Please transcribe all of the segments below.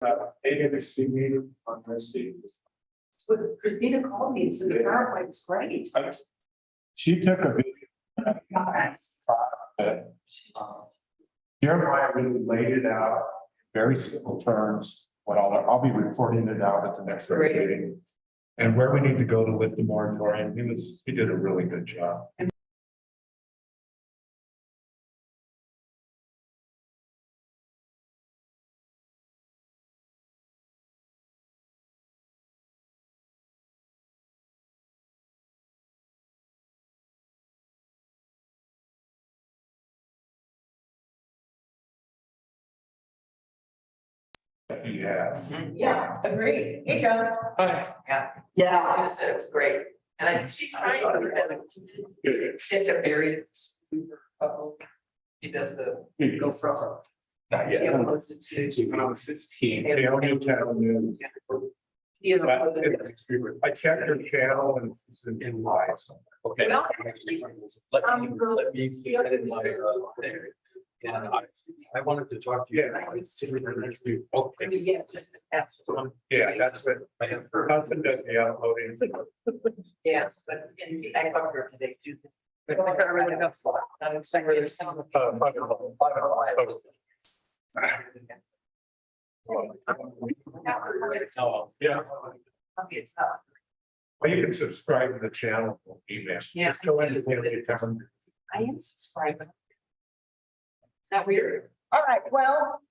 ABC meeting on Wednesday. But Christina called me and said the PowerPoint was great. She took a video. Jeremiah really laid it out in very simple terms. What I'll be reporting it out at the next regular meeting. And where we need to go to lift the moratorium. He did a really good job. He has. Yeah, agreed. Hey, John. Hi. Yeah. Susan said it was great. And she's trying to do that. She has a very couple. She does the GoPro. Not She yet. uploads it to. It's even on 15. They only channel news. You know, I checked her channel and it's in live. Okay. Well, Let me get in my, there. And I wanted to talk to you. Yeah. Okay. I mean, yeah, just after. Yeah, that's it. Her husband does the uploading. Yes, but I talked to her today too. I think I really got slot. And it's like there's some. Oh, Yeah. It's tough. Well, you can subscribe to the channel, email. Yeah. Just go in and hit the button. I am subscribing. That weird. All right, well,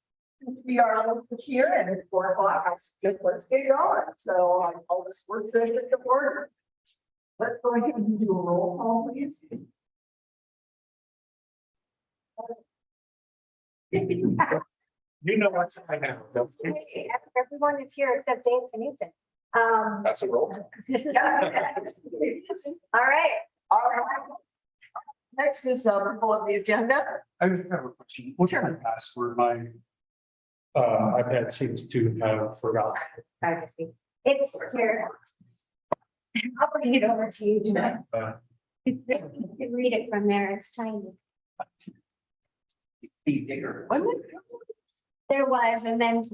since we are here and it's 4 o'clock, let's get going. So I call this work session to order. Let's go ahead and do a roll call, please. You know what's I have. Hey, everyone is here except Dave Pennington. That's a roll. All right. All right. Next is approval of the agenda. I just have a question. What's my password? My iPad seems to have forgotten. Privacy. It's here. I'll bring it over to you. You can read it from there. It's tiny. Be bigger. There was, and then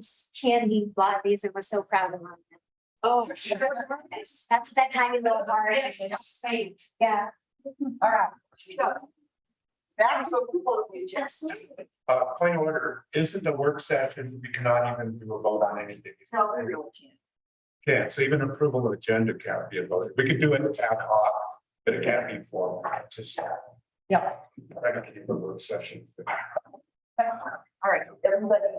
Candy bought these and was so proud of them. Oh. That's that tiny little bar. Yeah. All right, so. That is approval of the agenda. Point of order, isn't a work session, we cannot even do a vote on anything. No, we really can't. Yeah, so even approval of agenda can't be a vote. We could do it ad hoc, but it can't be formal, just. Yeah. I can keep a work session. That's fine. All right,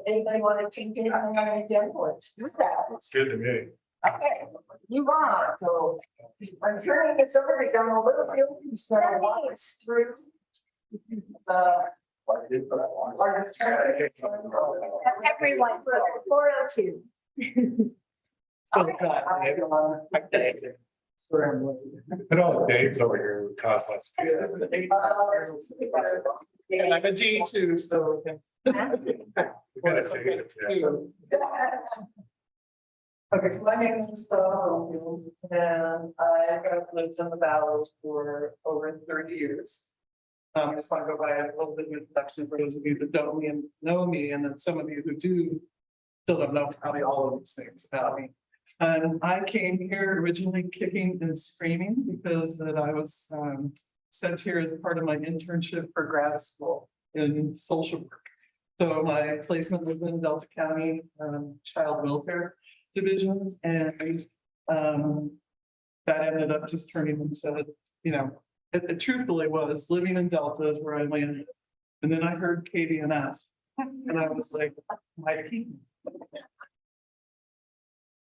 anybody want to change anything on the agenda? Let's do that. It's good to me. Okay, move on. So I'm turning this over to Donald Littlefield, who's going to walk us through Everyone, 402. Put all the dates over here would cause less. And I'm a D too, so. We gotta say it, yeah. Okay, so my name is and I have lived in the Valley for over 30 years. I just want to go by a little bit of introduction for those of you that don't know me, and then some of you who do still don't know probably all of these things about me. And I came here originally kicking and screaming because that I was sent here as part of my internship for grad school in social work. So my placement was in Delta County Child Welfare Division, and that ended up just turning into, you know, it truthfully was living in Delta is where I landed. And then I heard KDNF and I was like, my people.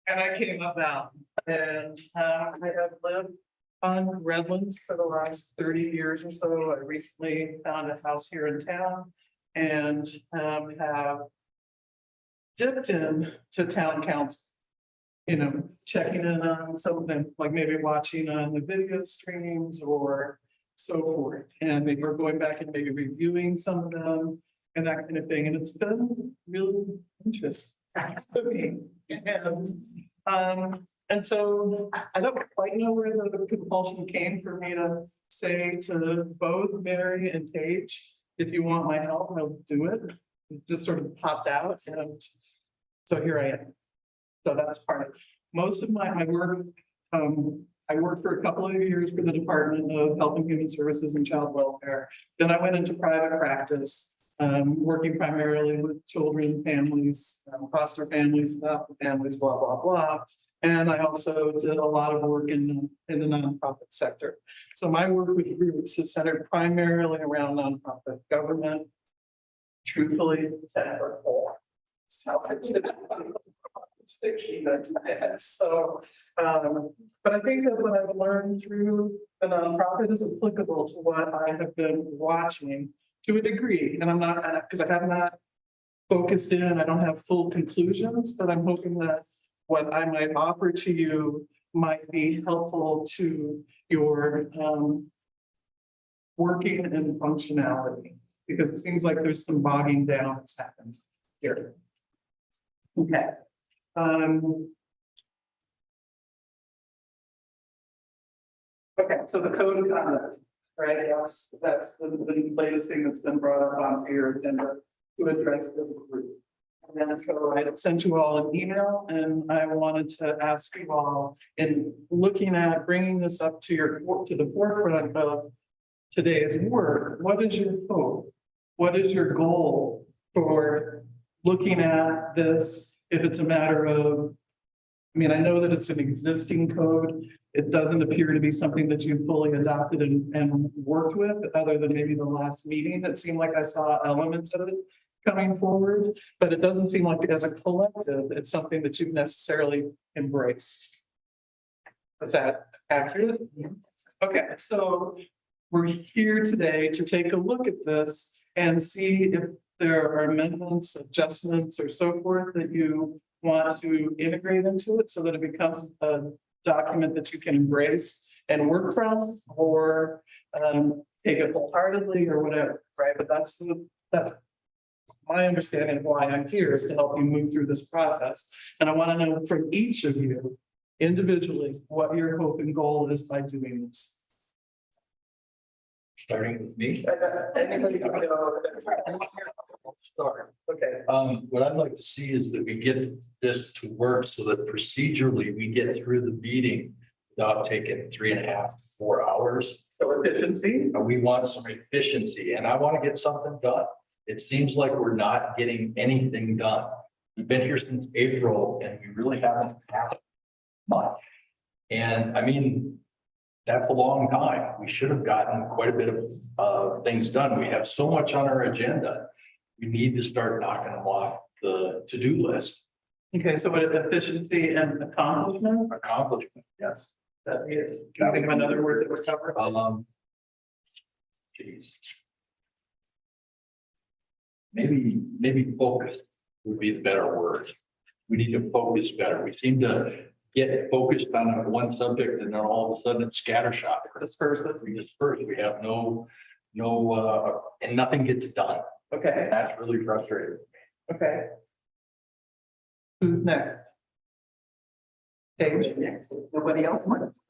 And I came up out and I have lived on Redlands for the last 30 years or so. I recently found a house here in town and have dipped in to town council. You know, checking in on some of them, like maybe watching on the video streams or so forth. And maybe we're going back and maybe reviewing some of them and that kind of thing. And it's been really interesting to me. And so I don't quite know where the compulsion came for me to say to both Mary and Paige, if you want my help, I'll do it. It just sort of popped out. And So here I am. So that's part of, most of my work, I worked for a couple of years for the Department of Health and Human Services and Child Welfare. Then I went into private practice, working primarily with children, families, foster families, adoptive families, blah, blah, blah. And I also did a lot of work in the nonprofit sector. So my work with groups is centered primarily around nonprofit government, truthfully, technical. So it's the key that's my head. So, but I think that what I've learned through the nonprofit is applicable to what I have been watching to a degree. And I'm not, because I have not focused in, I don't have full conclusions, but I'm hoping that what I might offer to you might be helpful to your working and functionality, because it seems like there's some bogging down that's happened here. Okay. Okay, so the code of conduct, right? That's the latest thing that's been brought up on your agenda to address as a group. And then so I sent you all an email, and I wanted to ask you all, in looking at bringing this up to the forefront of today's work, what is your hope? What is your goal for looking at this? If it's a matter of, I mean, I know that it's an existing code. It doesn't appear to be something that you fully adopted and worked with, other than maybe the last meeting. It seemed like I saw elements of it coming forward, but it doesn't seem like as a collective, it's something that you've necessarily embraced. Is that accurate? Okay, so we're here today to take a look at this and see if there are amendments, adjustments, or so forth that you want to integrate into it so that it becomes a document that you can embrace and work from, or take it wholeheartedly or whatever, right? But that's my understanding of why I'm here, is to help you move through this process. And I want to know from each of you individually what your hope and goal is by doing this. Starting with me. Start. Okay. What I'd like to see is that we get this to work so that procedurally we get through the meeting without taking 3.5 to 4 hours. So efficiency. We want some efficiency, and I want to get something done. It seems like we're not getting anything done. We've been here since April and we really haven't had much. And I mean, that's a long time. We should have gotten quite a bit of things done. We have so much on our agenda. We need to start knocking them off the to-do list. Okay, so what efficiency and accomplishment? Accomplishment, yes. That is, can you think of another word that would cover? Geez. Maybe focus would be the better word. We need to focus better. We seem to get focused on one subject and then all of a sudden it's scattershot. Disperse. We disperse. We have no, and nothing gets done. Okay, That's really frustrating. okay. Who's next? David, next. Nobody else wants.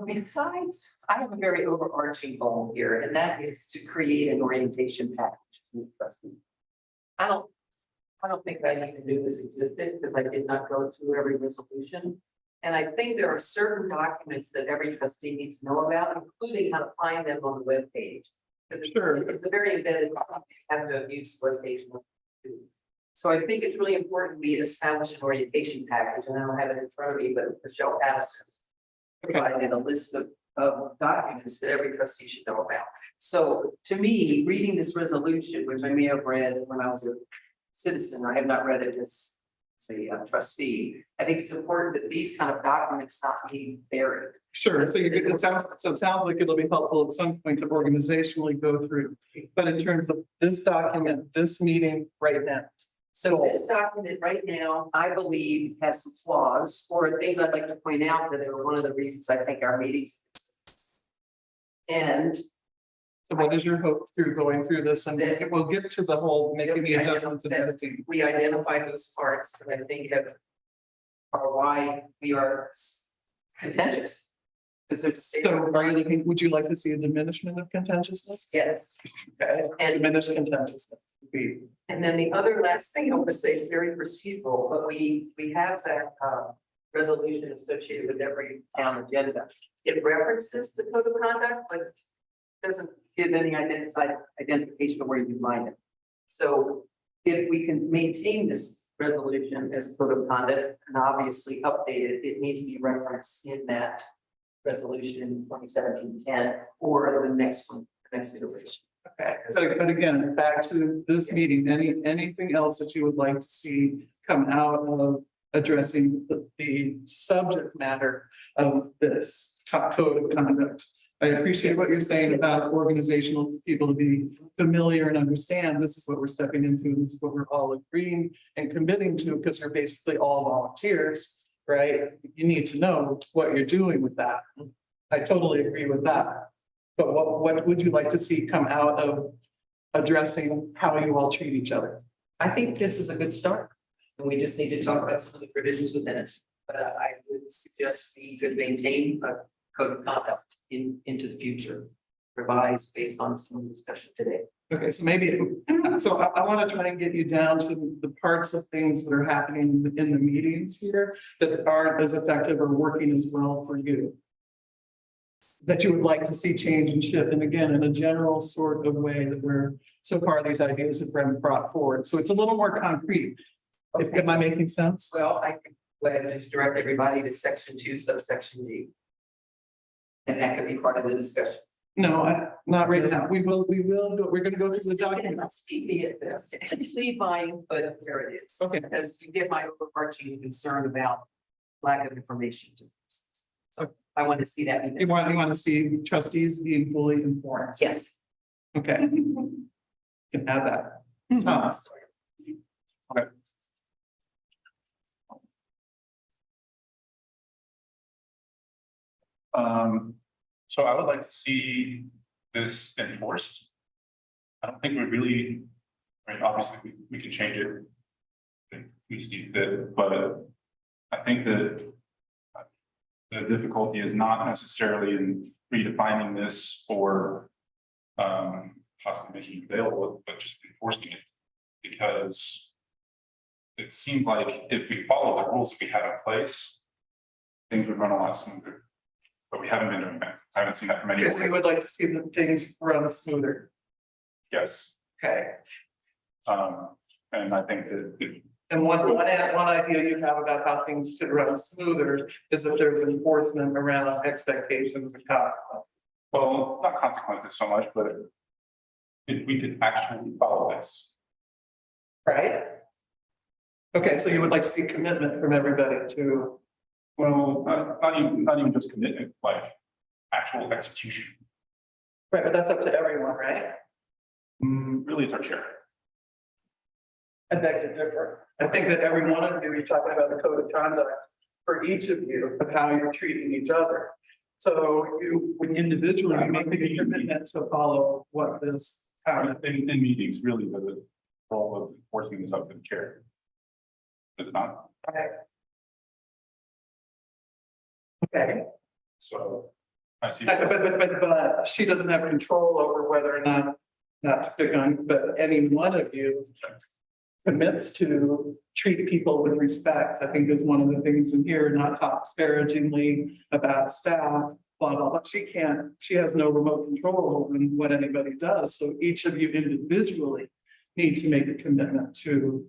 Besides, I have a very overarching goal here, and that is to create an orientation package. for the trustees. I don't think I even knew this existed because I did not go through every resolution. And I think there are certain documents that every trustee needs to know about, including how to find them on the webpage. Sure. It's a very embedded, you have to use the webpage. So I think it's really important we establish an orientation package, and I don't have it in front of me, but Michelle Addison provided a list of documents that every trustee should know about. So to me, reading this resolution, which I may have read when I was a citizen, I have not read it as a trustee. I think it's important that these kind of documents not be buried. Sure, so it sounds like it'll be helpful at some point to organizationally go through, but in terms of this document, this meeting right now. So this document right now, I believe has some flaws or things I'd like to point out that are one of the reasons I think our meetings. And So what is your hope through going through this, and then we'll get to the whole making the adjustments and editing. we identify those parts that I think are why we are contentious. Because there's. So are you looking, would you like to see a diminishment of contentiousness? Yes, Okay, and diminished contentiousness. And then the other last thing I want to say is very procedural, but we have that resolution associated with every town agenda. It references the code of conduct, but doesn't give any identification of where you find it. So if we can maintain this resolution as code of conduct and obviously update it, it needs to be referenced in that resolution in 2017-10 or the next one, the next iteration. Okay, so, but again, back to this meeting, anything else that you would like to see come out of addressing the subject matter of this code of conduct? I appreciate what you're saying about organizational people to be familiar and understand this is what we're stepping into, and this is what we're all agreeing and committing to, because you're basically all volunteers, right? You need to know what you're doing with that. I totally agree with that. But what would you like to see come out of addressing how you all treat each other? I think this is a good start, and we just need to talk about some of the provisions within it. But I would suggest we could maintain a code of conduct into the future, revised based on some of the discussion today. Okay, so maybe, so I want to try and get you down to the parts of things that are happening in the meetings here that aren't as effective or working as well for you, that you would like to see change and shift. And again, in a general sort of way that we're, so far these ideas have been brought forward. So it's a little more concrete. Okay. Am I making sense? Well, I could go ahead and just direct everybody to section 2, subsection D. And that could be part of the discussion. No, not right now. We will go, we're gonna go through the document. Let's leave it at this. It's leave mine, but there it is. Okay. Because you get my overarching concern about lack of information. So I want to see that. You want to see trustees being fully informed. Yes. Okay. Can add that. Thomas. So I would like to see this enforced. I don't think we really, I mean, obviously we can change it if we see fit, but I think that the difficulty is not necessarily in redefining this or possibly making it available, but just enforcing it. Because it seems like if we follow the rules that we have in place, things would run a lot smoother. But we haven't been doing that. I haven't seen that from any. Because we would like to see the things run smoother. Yes. Okay. And I think that And one idea you have about how things could run smoother is if there's enforcement around expectations and consequences. well, not consequences so much, but if we could actually follow this. Right? Okay, so you would like to see commitment from everybody to, Well, not even just commitment, like actual execution. right, but that's up to everyone, right? Really, it's our chair. I beg to differ. I think that every one of you, you're talking about the code of conduct for each of you of how you're treating each other. So you, when individually, you make a commitment to follow what this. In meetings, really, the role of enforcement is up to the chair. Is it not? Okay, So I see. but she doesn't have control over whether or not to pick on, but any one of you commits to treat people with respect, I think is one of the things in here, not talk disparagingly about staff, blah, blah, blah. She has no remote control over what anybody does. So each of you individually need to make a commitment to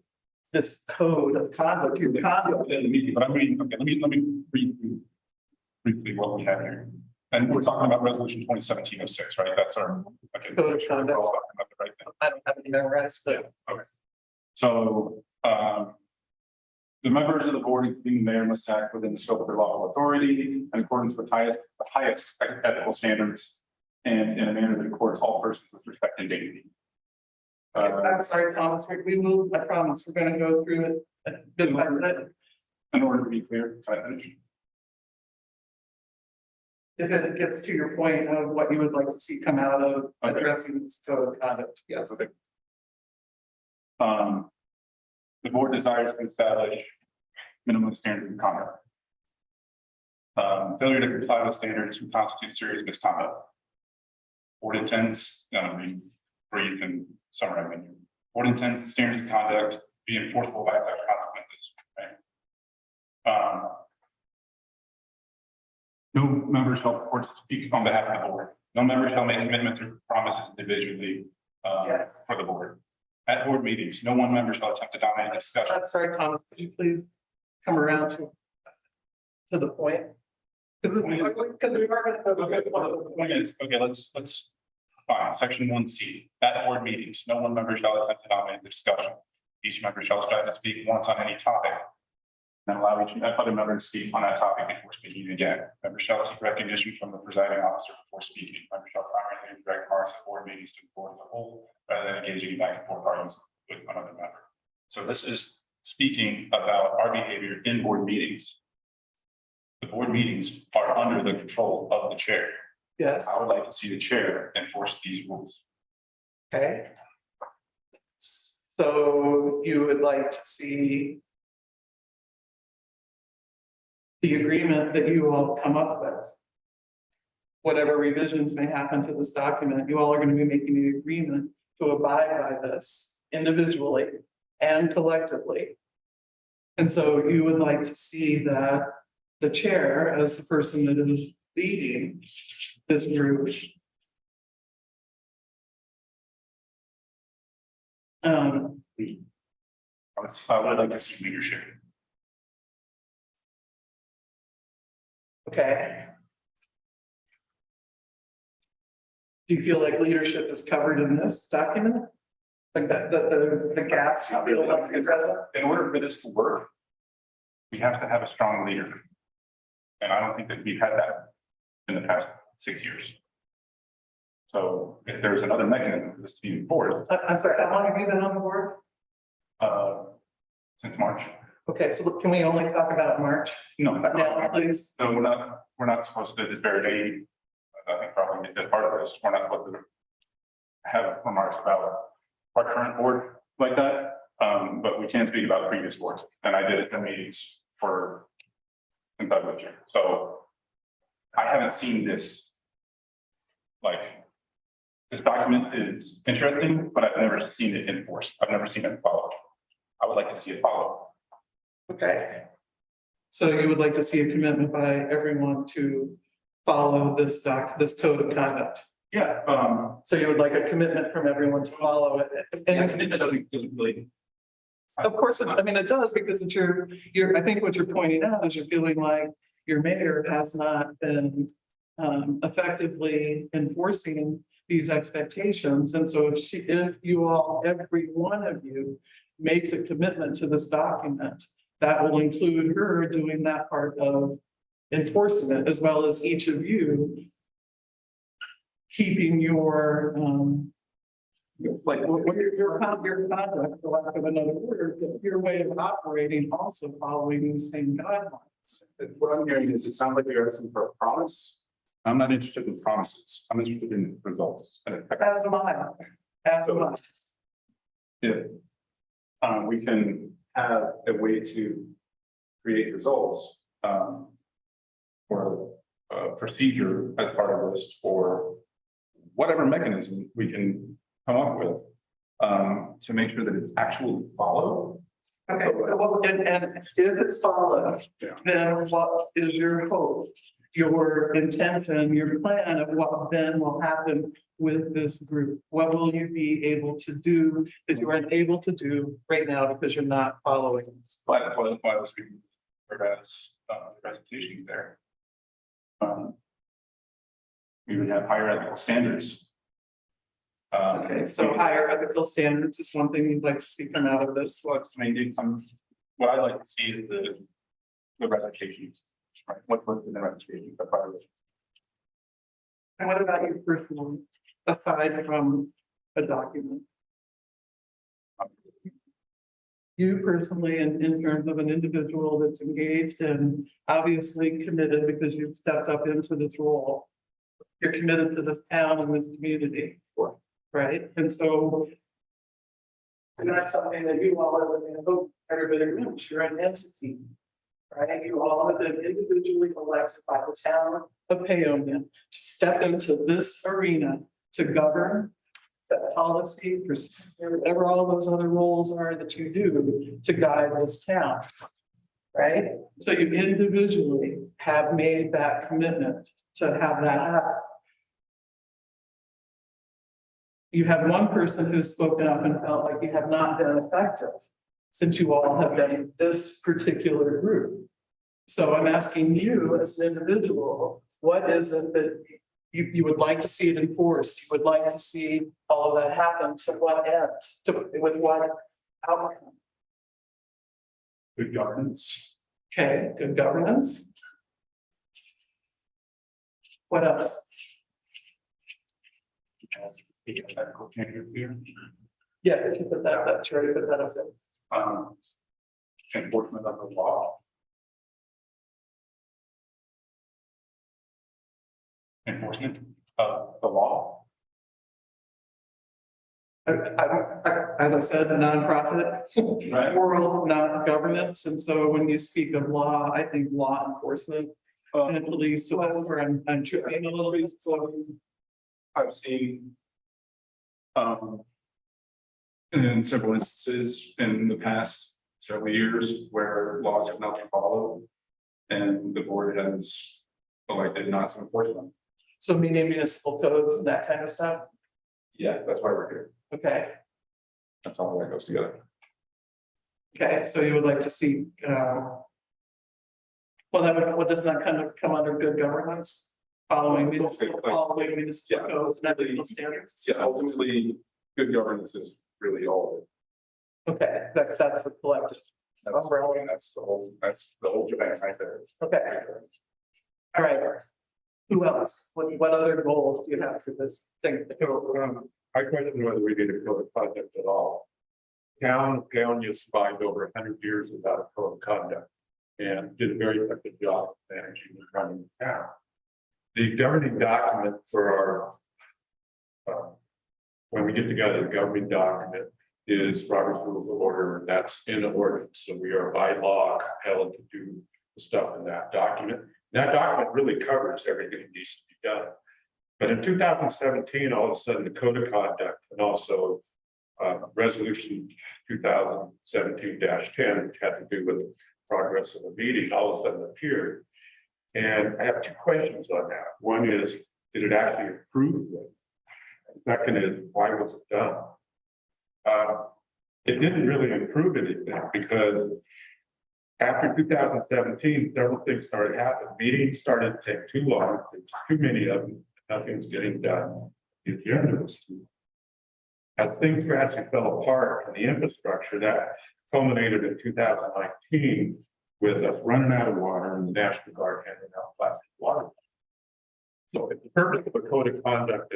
this code of conduct, your conduct. In the meeting, but I'm reading, okay, let me read through briefly what we have here. And we're talking about resolution 2017-06, right? That's our. Okay. Code of conduct. We're all talking about the right thing. I don't have it memorized, but. Okay. So, the members of the board, including the mayor, must act within the scope of their lawful authority in accordance with the highest ethical standards and in a manner that accords all persons with respect and dignity. I'm sorry, Thomas, we moved, I promise, we're gonna go through it bit by bit. In order to be clear, can I finish? If it gets to your point of what you would like to see come out of Okay. addressing this code of conduct. Yes. Okay. The board desires to establish minimum standards of conduct. Failure to comply with standards would constitute serious misconduct. Board intends, where you can summarize them. Board intends the standards of conduct be enforceable by such consequences, right? No member shall purport to speak on behalf of the board. No member shall make commitments or promises individually Yes. for the board. At board meetings, no one member shall attempt to dominate the discussion. I'm sorry, Thomas, could you please come around to the point? Because we are gonna have a good one. Okay, let's, fine, section 1C, at board meetings, no one member shall attempt to dominate the discussion. Each member shall strive to speak once on any topic. And allow each other member to speak on that topic before speaking again. Members shall seek recognition from the presiding officer before speaking. Members shall primarily direct remarks at board meetings to the board as a whole, rather than engaging in back and forth arguments with another member. So this is speaking about our behavior in board meetings. The board meetings are under the control of the chair. Yes, I would like to see the chair enforce these rules. okay. So you would like to see the agreement that you all come up with. Whatever revisions may happen to this document, you all are going to be making the agreement to abide by this individually and collectively. And so you would like to see that the chair, as the person that is leading this group, I would like to see leadership. okay. Do you feel like leadership is covered in this document? Like the gaps you feel like it's present? In order for this to work, we have to have a strong leader. And I don't think that we've had that in the past 6 years. So if there's another mechanism for this to be enforced, I'm sorry, how long have you been on the board? since March. Okay, so can we only talk about March? No, Now, please. so we're not supposed to disparage. I think probably as part of this, we're not supposed to have remarks about our current board like that. But we can speak about previous boards, and I did it in meetings for since I've lived here. So I haven't seen this. Like, this document is interesting, but I've never seen it enforced. I've never seen it followed. I would like to see it followed. Okay. So you would like to see a commitment by everyone to follow this code of conduct? Yeah, So you would like a commitment from everyone to follow it? and it doesn't really. Of course, I mean, it does, because it's I think what you're pointing out is you're feeling like your mayor has not been effectively enforcing these expectations. And so if you all, every one of you makes a commitment to this document, that will include her doing that part of enforcing it, as well as each of you keeping your your conduct, for lack of another word, your way of operating also following these same guidelines. What I'm hearing is, it sounds like you're asking for a promise. I'm not interested in promises. I'm interested in results. As am I. As am I. If we can have a way to create results, or a procedure as part of this, or whatever mechanism we can come up with, to make sure that it's actually followed. Okay, well, and if it's followed, Yeah. then what is your hope? Your intention, your plan of what then will happen with this group? What will you be able to do that you aren't able to do right now because you're not following this? Why I was being heard as presentations there. We would have higher ethical standards. Okay, so higher ethical standards is one thing you'd like to see come out of this. What I'd like to see is the reputations, right? What's in the reputation, the part of it. And what about you personally, aside from a document? You personally, in terms of an individual that's engaged and obviously committed because you've stepped up into this role. You're committed to this town and this community, right? And so that's something that you all are, I hope everybody knows, you're an entity, right? You all have been individually elected by the town of Paonia to step into this arena to govern, set policy, procedure, whatever all those other roles are that you do to guide this town. Right? So you individually have made that commitment to have that happen. You have one person who's spoken up and felt like you have not been effective since you all have been this particular group. So I'm asking you as an individual, what is it that you would like to see it enforced? You would like to see all of that happen to what end, with what outcome? Good governance. Okay, good governance. What else? Yes, you put that, Terry, put that up there. Enforcement of the law. Enforcement of the law. As I said, a nonprofit Right. world, not governance, and so when you speak of law, I think law enforcement and police, so that's where I'm tripping a little bit, so. I've seen. In several instances in the past several years where laws have not been followed. And the board has elected not to enforce them. So meaning municipal codes and that kind of stuff, Yeah, that's why we're here. okay, That's all that goes together. okay, so you would like to see, well, what does that kind of come under good governance? Following municipal codes and ethical standards? Yeah, ultimately, good governance is really all. Okay, that's the collective. Umbrella. That's the whole shebang right there. Okay, all right. Who else? What other goals do you have for this thing? I question whether we need a code of conduct at all. Town used survived over 100 years without a code of conduct and did a very effective job managing and running the town. The governing document for our, when we get together, the governing document is Robert's Rules of Order, and that's in ordinance. So we are by law compelled to do the stuff in that document. That document really covers everything that needs to be done. But in 2017, all of a sudden, the code of conduct and also resolution 2017-10, which had to do with the progress of the meeting, all of a sudden appeared. And I have two questions on that. One is, did it actually improve it? The second is, why was it done? It didn't really improve anything because after 2017, several things started happening. Meetings started to take too long. There's too many of them. Nothing's getting done. The agenda was too long. As things gradually fell apart in the infrastructure, that culminated in 2019 with us running out of water and the National Guard handing out plastic water. So if the purpose of a code of conduct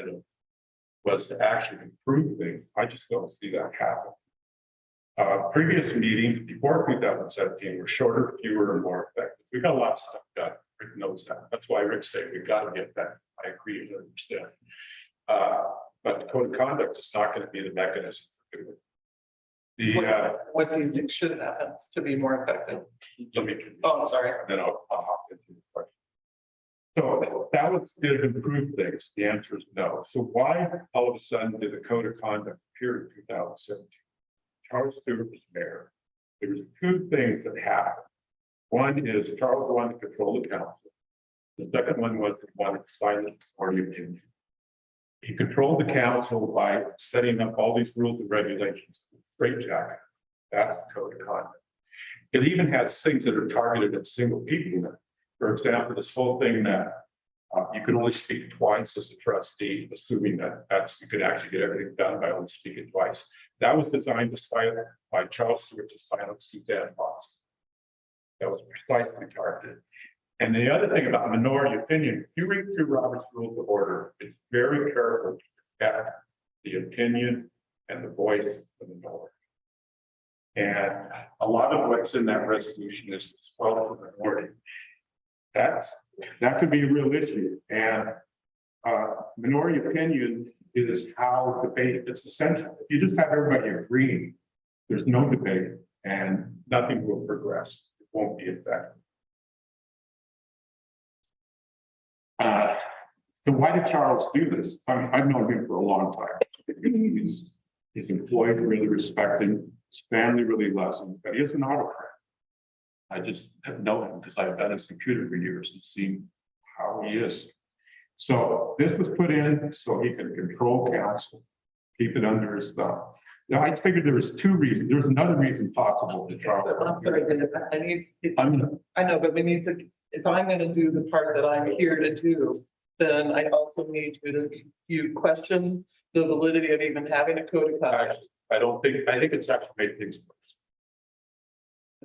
was to actually improve things, I just don't see that happen. Previous meetings before 2017 were shorter, fewer, and more effective. We got a lot of stuff done. Rick knows that. That's why Rick said we've got to get that. I agree and understand. But the code of conduct is not going to be the mechanism to do it. What do you think should happen to be more effective? Let me. Oh, I'm sorry. And then I'll hop into the question. So that was, did it improve things? The answer is no. So why all of a sudden did the code of conduct appear in 2017? Charles Stewart was mayor. There was two things that happened. One is Charles wanted to control the council. The second one was he wanted to silence party opinion. He controlled the council by setting up all these rules and regulations. Great jacket. That's the code of conduct. It even has things that are targeted at single people. For example, this whole thing that you can only speak twice as a trustee, assuming that you could actually get everything done by only speaking twice. That was designed to silence by Charles Stewart to silence Suzanne Fox. That was precisely targeted. And the other thing about minority opinion, if you read through Robert's Rules of Order, it's very careful to protect the opinion and the voice of the minority. And a lot of what's in that resolution is to swell the minority. That could be a real issue. And minority opinion is how debate, it's essential. If you just have everybody agreeing, there's no debate and nothing will progress. It won't be effective. So why did Charles do this? I mean, I've known him for a long time. He's employed, really respecting, his family really loves him, but he is an autocrat. I just know him because I've done his computer for years and seen how he is. So this was put in so he can control council, keep it under his thumb. Now, I figured there was two reasons. There's another reason possible to Charles. I'm sorry, I need, I'm, I know, but we need to, if I'm gonna do the part that I'm here to do, then I also need you question the validity of even having a code of conduct. I think it's actually made things worse.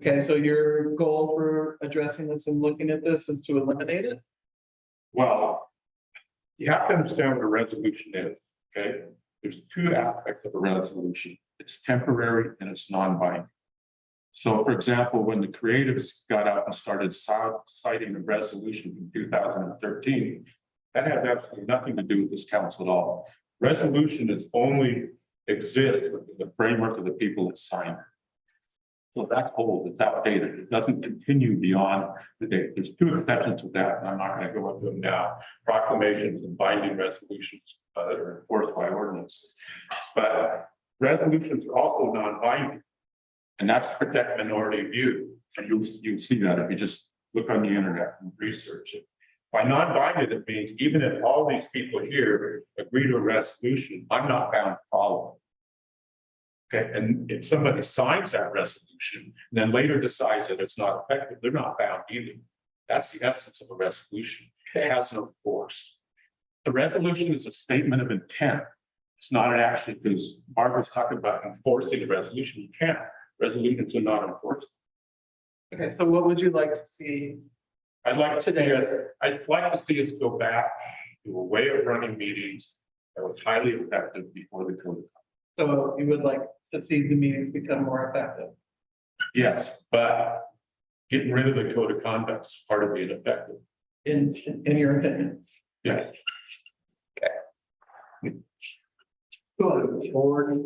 Okay, so your goal for addressing this and looking at this is to eliminate it? Well, you have to understand what a resolution is, okay? There's two aspects of a resolution. It's temporary and it's non-binding. So for example, when the creatives got up and started citing a resolution from 2013, that has absolutely nothing to do with this council at all. Resolution is only exists within the framework of the people that sign it. So that's old, it's outdated, it doesn't continue beyond the date. There's two exceptions to that, and I'm not going to go into them now. Proclamations and binding resolutions that are enforced by ordinance. But resolutions are also non-binding. And that's to protect minority view. And you'll see that if you just look on the internet and research it. By non-binding, it means even if all these people here agree to a resolution, I'm not bound to follow it. Okay, and if somebody signs that resolution, and then later decides that it's not effective, they're not bound either. That's the essence of a resolution. It has no force. A resolution is a statement of intent. It's not an action, because Barbara's talking about enforcing a resolution. You can't. Resolutions are not enforced. Okay, so what would you like to see? I'd like to see us go back to a way of running meetings that was highly effective before the code. So you would like to see the meetings become more effective? Yes, but getting rid of the code of conduct is part of being effective. In your opinion? Yes. The board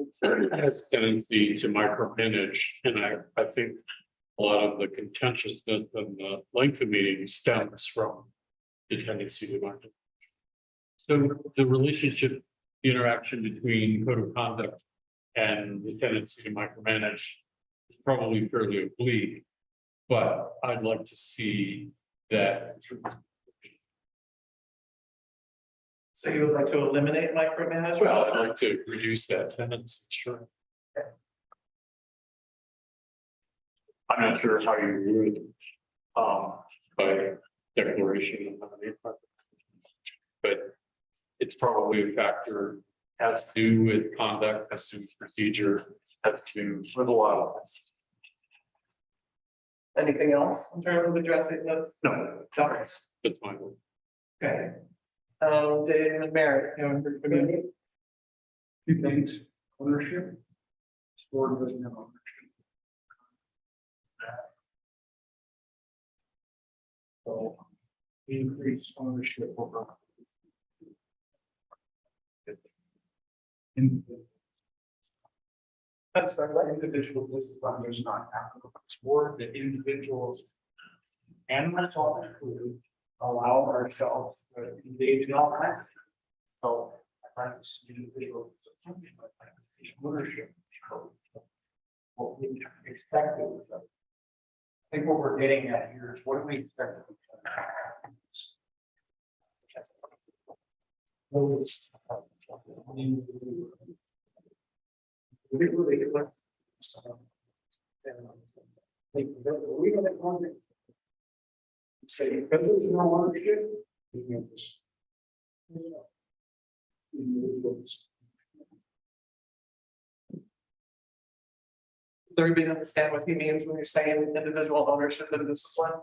has tendency to micromanage, and I think a lot of the contentiousness and the length of meetings stems from the tendency to micromanage. So the relationship, the interaction between code of conduct and the tendency to micromanage is probably fairly oblique, but I'd like to see that. So you would like to eliminate micromanagement? Well, I'd like to reduce that tendency, sure. I'm not sure how you would, by declaration of but it's probably a factor, has to do with conduct, has to do with procedure, has to do with a lot of things. Anything else in terms of addressing this? No, Topics? that's my word. Okay. Dave and Mary, you know, for me. Two things, ownership. Board doesn't have ownership. So increase ownership over. I'm sorry, what? Individuals, this is not applicable. It's more the individuals. And myself included, allow ourselves to engage in all kinds. So I like to see individuals. Ownership. What we expect of each other. I think what we're getting at here is what do we expect of each other? Say, because it's no ownership. Does everybody understand what he means when he's saying individual ownership and discipline?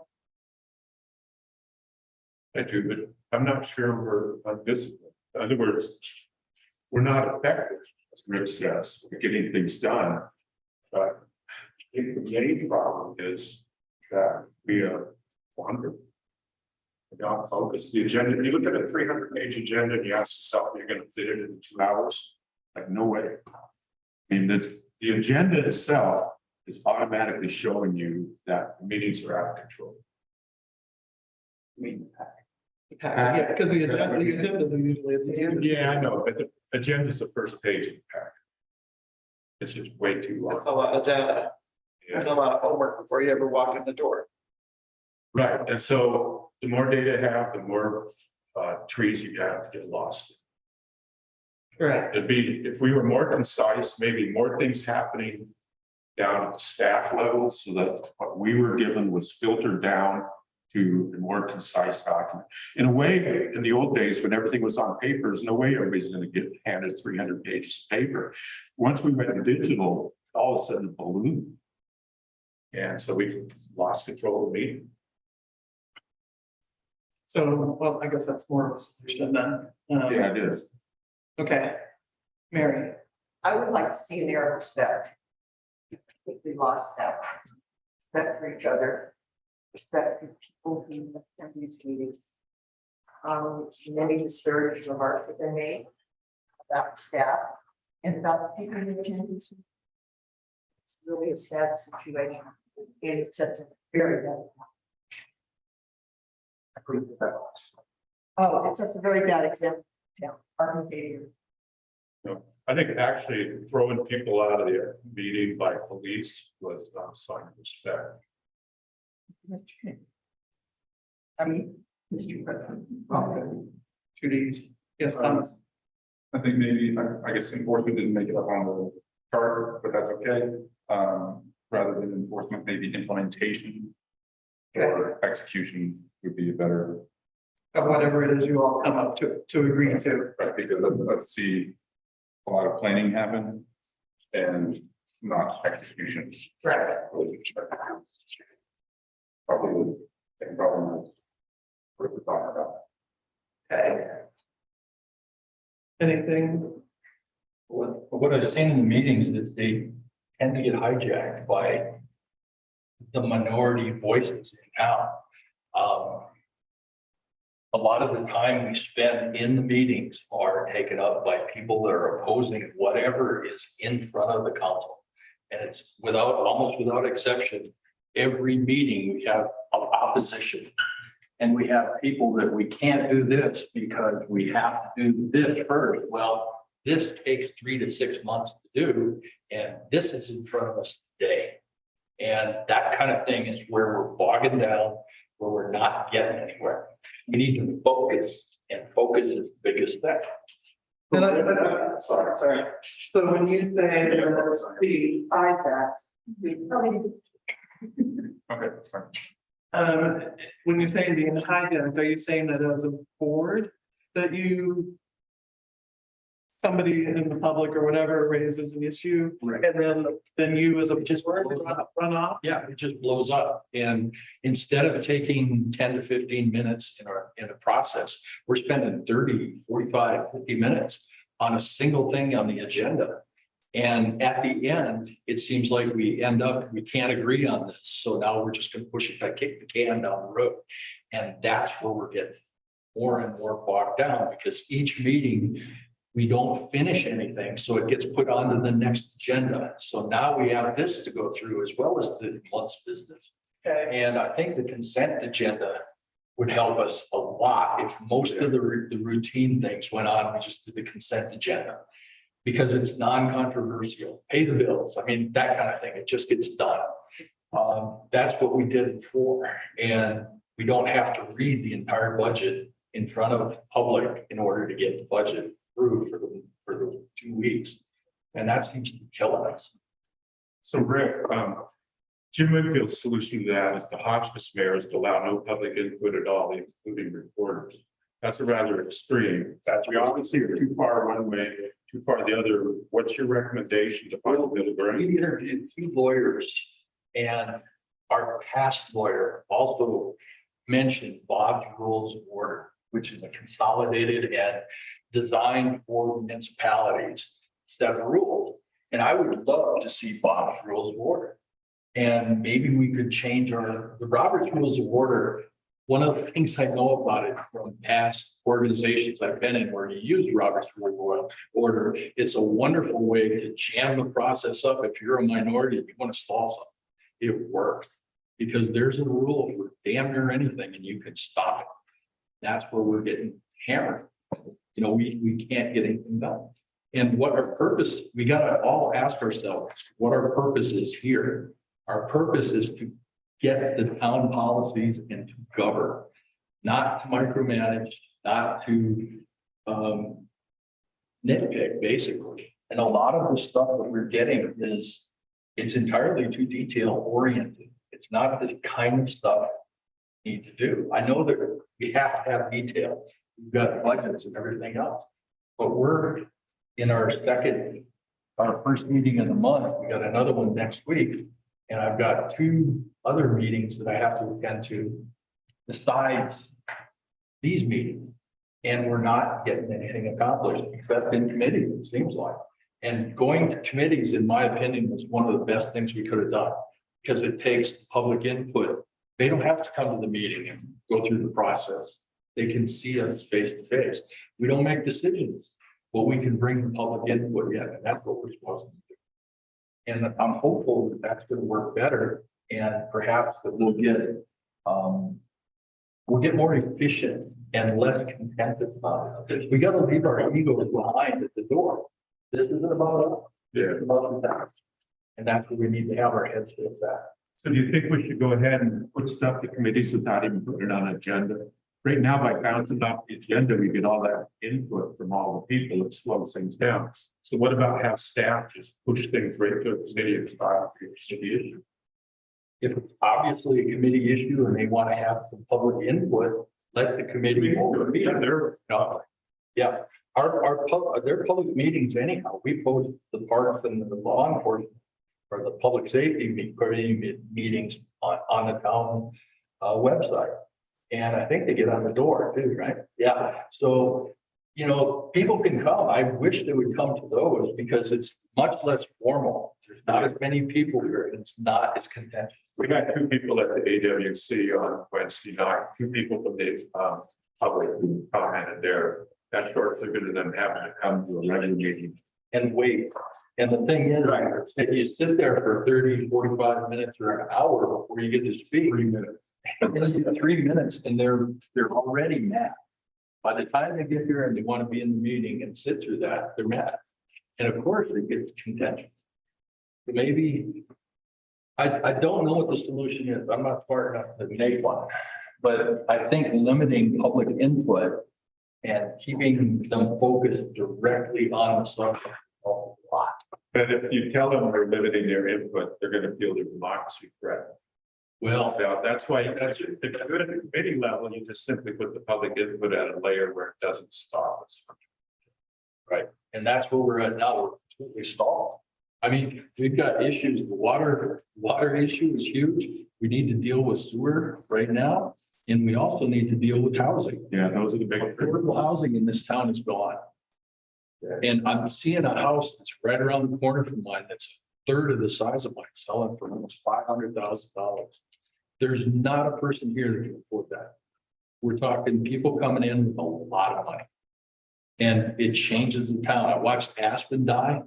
I do, but I'm not sure we're undisciplined. In other words, we're not effective, as Rick says, at getting things done. But I think the main problem is that we are wandering. We don't focus the agenda. If you look at a 300-page agenda and you ask yourself, you're going to fit it in 2 hours? Like, no way. I mean, the agenda itself is automatically showing you that meetings are out of control. I mean, Yeah, because the agendas are usually at the end. Yeah, I know, but the agenda's the first page of the pack. It's just way too That's long. a lot of data. There's a lot of homework before you ever walk in the door. Right, and so the more data you have, the more trees you have to get lost. Right. It'd be, if we were more concise, maybe more things happening down at the staff level, so that what we were given was filtered down to a more concise document. In a way, in the old days, when everything was on paper, there's no way everybody's gonna get handed 300 pages of paper. Once we went digital, all of a sudden it ballooned. And so we lost control of the meeting. So, well, I guess that's more of a solution then. Yeah, it is. Okay. Mary, I would like to see an air of respect. I think we lost that. Respect for each other, respect for people who attend these meetings. Many disparagements of art have been made about staff and about the people who attend these meetings. It's really a sad situation. And it's such a very bad. Oh, it's such a very bad example. Yeah, our behavior. I think actually throwing people out of the meeting by police was not a sign of respect. I mean, Mr. President. Trustees, yes, Thomas. I think maybe, I guess enforcement didn't make it up on the chart, but that's okay. Rather than enforcement, maybe implementation or execution would be a better, Of whatever it is you all come up to agree to. right, because let's see a lot of planning happen and not execution. Right. Probably the same problem as what we're talking about. Okay. Anything? What I've seen in the meetings is they tend to get hijacked by the minority voices in town. A lot of the time we spend in the meetings are taken up by people that are opposing whatever is in front of the council. And it's almost without exception, every meeting we have opposition. And we have people that we can't do this because we have to do this first. Well, this takes 3 to 6 months to do, and this is in front of us today. And that kind of thing is where we're bogging down, where we're not getting anywhere. We need to focus, and focus is the biggest thing. And sorry. So when you say the IPAC, Okay, that's fine. when you say the hijack, are you saying that as a board that somebody in the public or whatever raises an issue, Right. and then you as a Just board run off? Yeah, it just blows up. And instead of taking 10 to 15 minutes in a process, we're spending 30, 45, 50 minutes on a single thing on the agenda. And at the end, it seems like we can't agree on this. So now we're just going to push it back, kick the can down the road. And that's where we're getting more and more bogged down, because each meeting we don't finish anything, so it gets put onto the next agenda. So now we have this to go through as well as the month's business. Okay. And I think the consent agenda would help us a lot if most of the routine things went on, we just did the consent agenda. Because it's non-controversial, pay the bills, I mean, that kind of thing, it just gets done. That's what we did before, and we don't have to read the entire budget in front of public in order to get the budget approved for the 2 weeks. And that seems to be killing us. So Rick, Jim Winfield's solution to that is the Hotchkiss mayor is to allow no public input at all, including reporters. That's a rather extreme. That's, we obviously are too far one way, too far the other. What's your recommendation to find the middle ground? We interviewed 2 lawyers, and our past lawyer also mentioned Bob's Rules of Order, which is a consolidated and designed for municipalities set of rules. And I would love to see Bob's Rules of Order. And maybe we could change the Robert's Rules of Order. One of the things I know about it from past organizations I've been in where you use Robert's Rules of Order, it's a wonderful way to jam the process up. If you're a minority, if you want to stall something, it works. Because there's a rule for damn near anything and you can stop it. That's where we're getting hammered. You know, we can't get anything done. And what our purpose, we gotta all ask ourselves, what our purpose is here. Our purpose is to get the town policies and to govern, not to micromanage, not to nitpick, basically. And a lot of the stuff that we're getting is, it's entirely too detail oriented. It's not the kind of stuff we need to do. I know that we have to have detail. We've got budgets and everything else, but we're in our first meeting of the month. We got another one next week. And I've got 2 other meetings that I have to attend to besides these meetings. And we're not getting anything accomplished except in committee, it seems like. And going to committees, in my opinion, was one of the best things we could have done because it takes public input. They don't have to come to the meeting and go through the process. They can see us face to face. We don't make decisions, but we can bring the public input in, and that's what we're supposed to do. And I'm hopeful that that's going to work better, and perhaps that we'll get more efficient and less contented about it. We got to leave our egos behind at the door. This isn't about us. Yeah. It's about the tax. And that's what we need to have our heads with that. So do you think we should go ahead and put stuff to committees without even putting it on an agenda? Right now, by bouncing off the agenda, we get all that input from all the people. It slows things down. So what about have staff just push things right to a committee and file the issue? If it's obviously a committee issue and they want to have some public input, let the committee over. Yeah, they're, Yeah, they're public meetings anyhow. We post the parks and the law enforcement or the public safety meetings on the town website. And I think they get on the door too, right? Yeah, so, you know, people can come. I wish they would come to those because it's much less formal. There's not as many people here. It's not as contentious. we got 2 people at the AWC on Wednesday night, 2 people from the public who commented there. That short circuit of them having to come to a regular meeting. And wait. And the thing is, if you sit there for 30, 45 minutes or an hour before you get to speak. 3 minutes. And then you get 3 minutes and they're already mad. By the time they get here and they want to be in the meeting and sit through that, they're mad. And of course it gets contentious. But maybe, I don't know what the solution is. I'm not smart enough to make one. But I think limiting public input and keeping them focused directly on the subject a lot. But if you tell them they're limiting their input, they're gonna feel their democracy threat. Well, So that's why, if you do it at the committee level, you just simply put the public input at a layer where it doesn't stop us. right. And that's where we're at now. We're completely stalled. I mean, we've got issues. The water issue is huge. We need to deal with sewer right now. And we also need to deal with housing. Yeah, those are the big. Affordable housing in this town is gone. And I'm seeing a house that's right around the corner from mine that's a third of the size of mine, selling for almost $500,000. There's not a person here that can afford that. We're talking people coming in with a lot of money. And it changes the town. I watched Aspen die.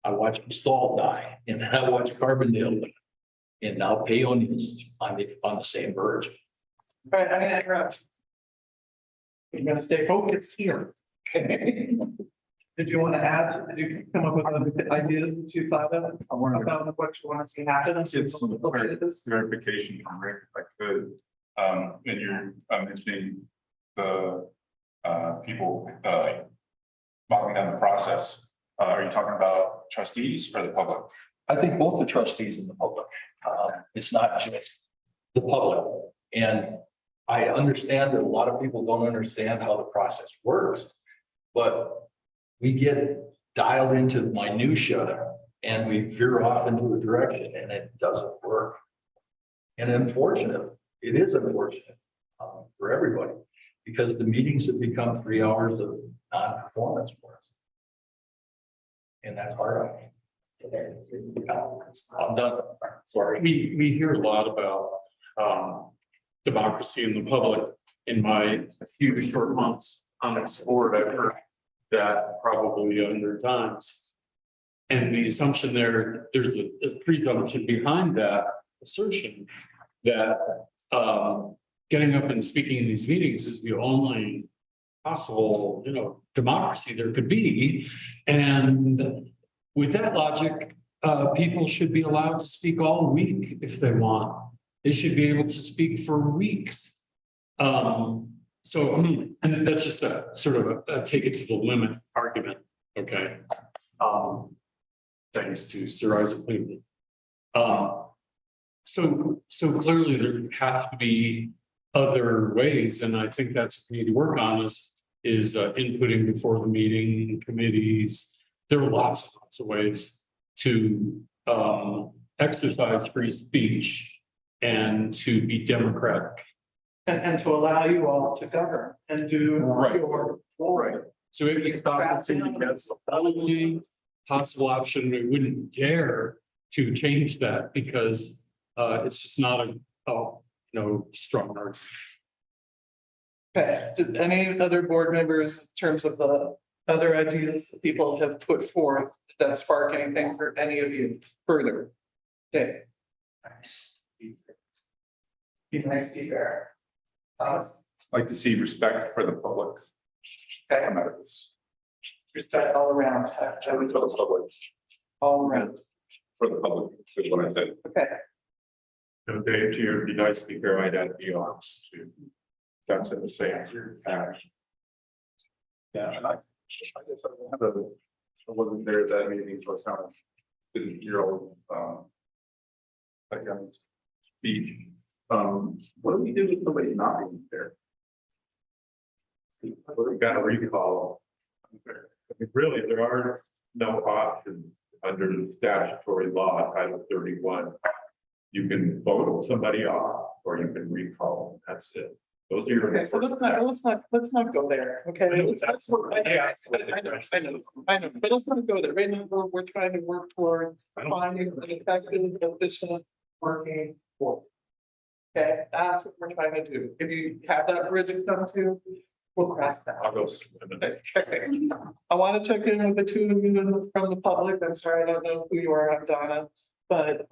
I watched Salt die, and then I watched Carbondale die. And now Payon is on the same verge. All right, I'm gonna interrupt. You're gonna stay focused here. Did you want to add, did you come up with other ideas that you thought of about what you want to see happen? It's some Look at this. verification from Rick, if I could. And you're mentioning the people bogging down the process. Are you talking about trustees or the public? I think both the trustees and the public. It's not just the public. And I understand that a lot of people don't understand how the process works, but we get dialed into the minutia and we veer off into a direction and it doesn't work. And unfortunately, it is unfortunate for everybody because the meetings have become 3 hours of non-performance for us. And that's hard. I'm done. Sorry. We hear a lot about democracy in the public. In my few short months on this board, I've heard that probably 100 times. And the assumption there's a presumption behind that assertion that getting up and speaking in these meetings is the only possible, democracy there could be. And with that logic, people should be allowed to speak all week if they want. They should be able to speak for weeks. And that's just a sort of a take it to the limit argument, okay? Thanks to Sir Isaac Newton. So clearly there have to be other ways, and I think that's what we need to work on is inputting before the meeting, committees. There are lots of ways to exercise free speech and to be democratic. And to allow you all to govern and do Right. your role. Right. So if you stop thinking that's the only possible option, we wouldn't dare to change that because it's just not a strong argument. Okay, did any other board members, in terms of the other ideas that people have put forth that spark anything for any of you further? Okay. Nice. Be nice, be fair. Thomas, Like to see respect for the public. okay, Come out of this. respect all around, For the public, all around, for the public, is what I said. okay. No, Dave, to your be nice, be fair, I'd add be honest too. That's in the same. Yeah, and I guess I have I wasn't there at that meeting, so it's kind of didn't hear all again, speech. What do we do with somebody not being there? We've got to recall. I mean, really, there are no options under the statutory law, Title 31. You can vote somebody off, or you can recall them. That's it. Those are your. Okay, so let's not go there, okay? I know, but let's not go there. Right now, we're trying to work toward finding an effective, efficient, working board. Okay, that's what we're trying to do. If you have that bridge to come to, we'll cross that. I'll go. Okay. I want to check in with the two of you from the public. I'm sorry, I don't know who you are, I'm Donna. But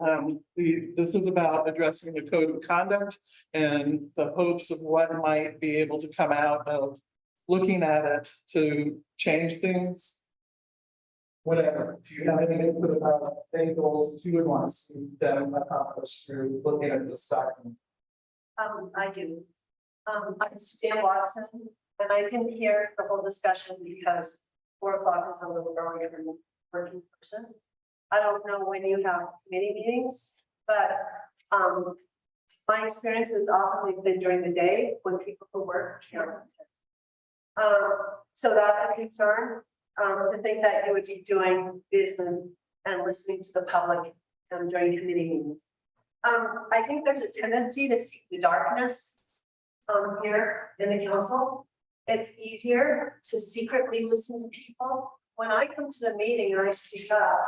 this is about addressing the code of conduct and the hopes of what might be able to come out of looking at it to change things. Whatever, do you have any input about any goals that you would want to see them accomplish through looking at this document? I do. I'm Suzanne Watson, and I didn't hear the whole discussion because 4 o'clock is a little early every working person. I don't know when you have committee meetings, but my experience has often been during the day when people who work can't. So that's a concern, to think that you would be doing business and listening to the public during committee meetings. I think there's a tendency to see the darkness here in the council. It's easier to secretly listen to people. When I come to the meeting and I speak up,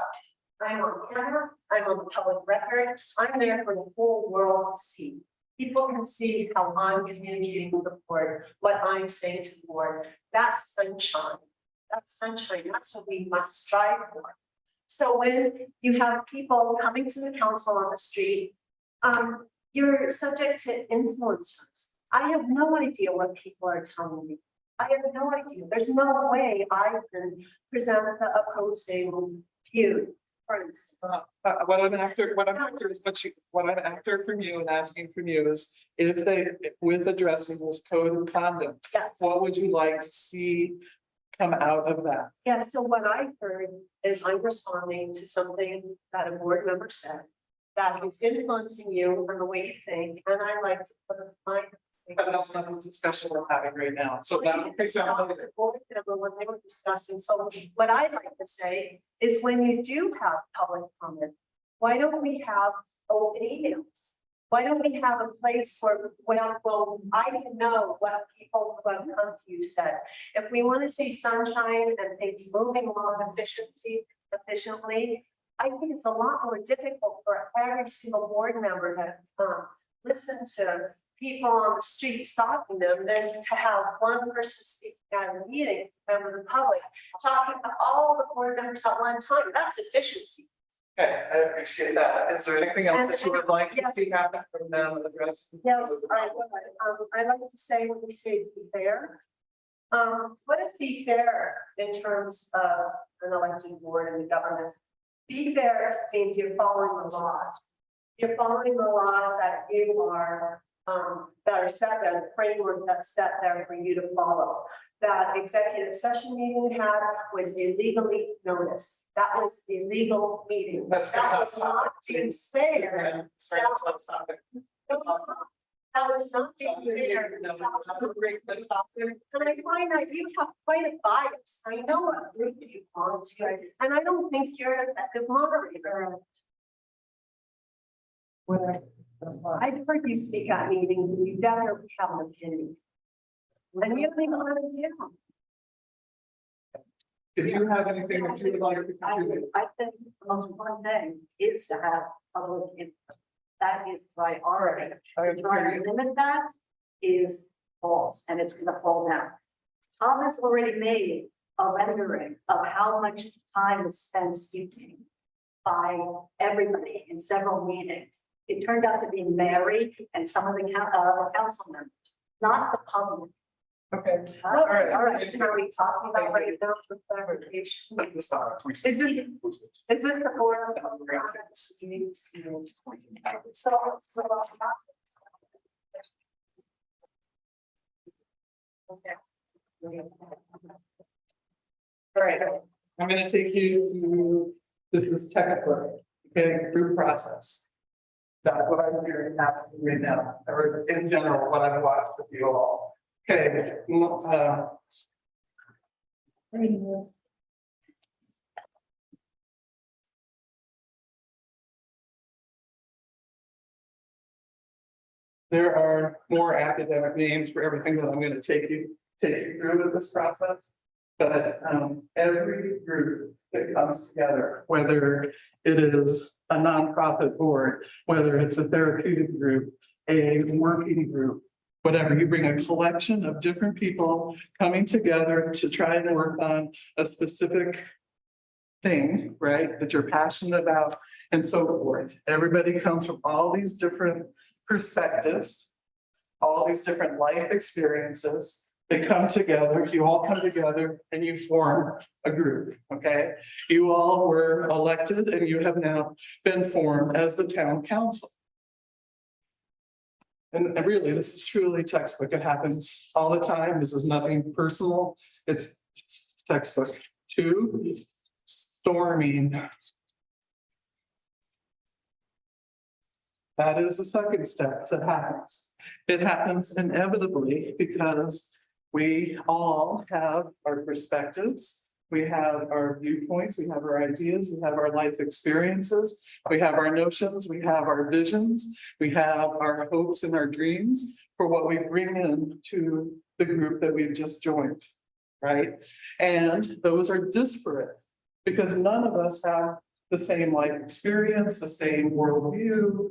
I'm on camera, I'm on the public record, I'm there for the whole world to see. People can see how I'm communicating with the board, what I'm saying to the board. That's sunshine. That's sunshine. That's what we must strive for. So when you have people coming to the council on the street, you're subject to influencers. I have no idea what people are telling me. I have no idea. There's no way I can present the opposing view. For instance, what I'm after from you and asking from you is if they, with addressing this code of conduct, yes. what would you like to see come out of that? Yeah, so what I heard is I'm responding to something that a board member said that is influencing you and the way you think, and I like to put my. But that's not the discussion we're having right now. So that The board member when they were discussing. So what I'd like to say is when you do have public comment, why don't we have open emails? Why don't we have a place where, well, I can know what people who have come to you said. If we want to see sunshine and things moving along efficiently, I think it's a lot more difficult for every single board member to listen to people on the street stopping them than to have one person speaking at a meeting, member of the public, talking to all the board members at one time. That's efficiency. Okay, I appreciate that. Is there anything else that you would like to Yes. see happen from them addressed? Yes, I would. I like to say when we say be fair. What is be fair in terms of an elected board and the government? Be fair means you're following the laws. You're following the laws that you are, that are set there, the framework that's set there for you to follow. That executive session meeting we had was illegally noticed. That was illegal meeting. That's good. That was not being fair. Sorry, that's something. That was not being fair. And I find that you have quite a bias. I know what group you belong to, and I don't think you're an effective moderator. I've heard you speak at meetings and you definitely have an opinion. And you don't even want to do. Did you have anything that you would like to contribute? I think the most important thing is to have public input. That is priority. Trying to limit that is false, and it's gonna fall down. Tom has already made a rendering of how much time is spent speaking by everybody in several meetings. It turned out to be Mary and some of the council members, not the public. Okay. All right. Are we talking about right now for clarification? Is this the board? Okay. All right, I'm gonna take you to this technical, okay, group process. That's what I'm hearing happening right now, or in general, what I've watched with you all. Okay, there are more academic names for everything that I'm gonna take you through with this process. But every group that comes together, whether it is a nonprofit board, whether it's a therapeutic group, a working group, whatever, you bring a collection of different people coming together to try and work on a specific thing, right, that you're passionate about and so forth. Everybody comes from all these different perspectives, all these different life experiences. They come together, you all come together and you form a group, okay? You all were elected and you have now been formed as the town council. And really, this is truly textbook. It happens all the time. This is nothing personal. It's textbook. 2, storming. That is the second step that happens. It happens inevitably because we all have our perspectives, we have our viewpoints, we have our ideas, we have our life experiences, we have our notions, we have our visions, we have our hopes and our dreams for what we bring in to the group that we've just joined, right? And those are disparate because none of us have the same life experience, the same worldview,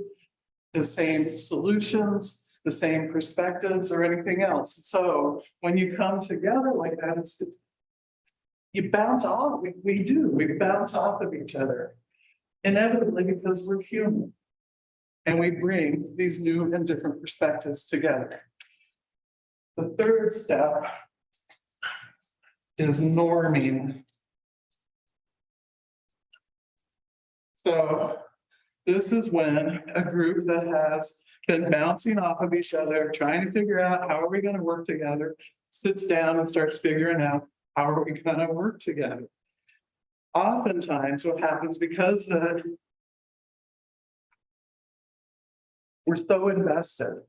the same solutions, the same perspectives or anything else. So when you come together like that, you bounce off, we bounce off of each other. Inevitably because we're human. And we bring these new and different perspectives together. The third step is norming. So this is when a group that has been bouncing off of each other, trying to figure out how are we going to work together, sits down and starts figuring out how are we going to work together. Oftentimes what happens because we're so invested,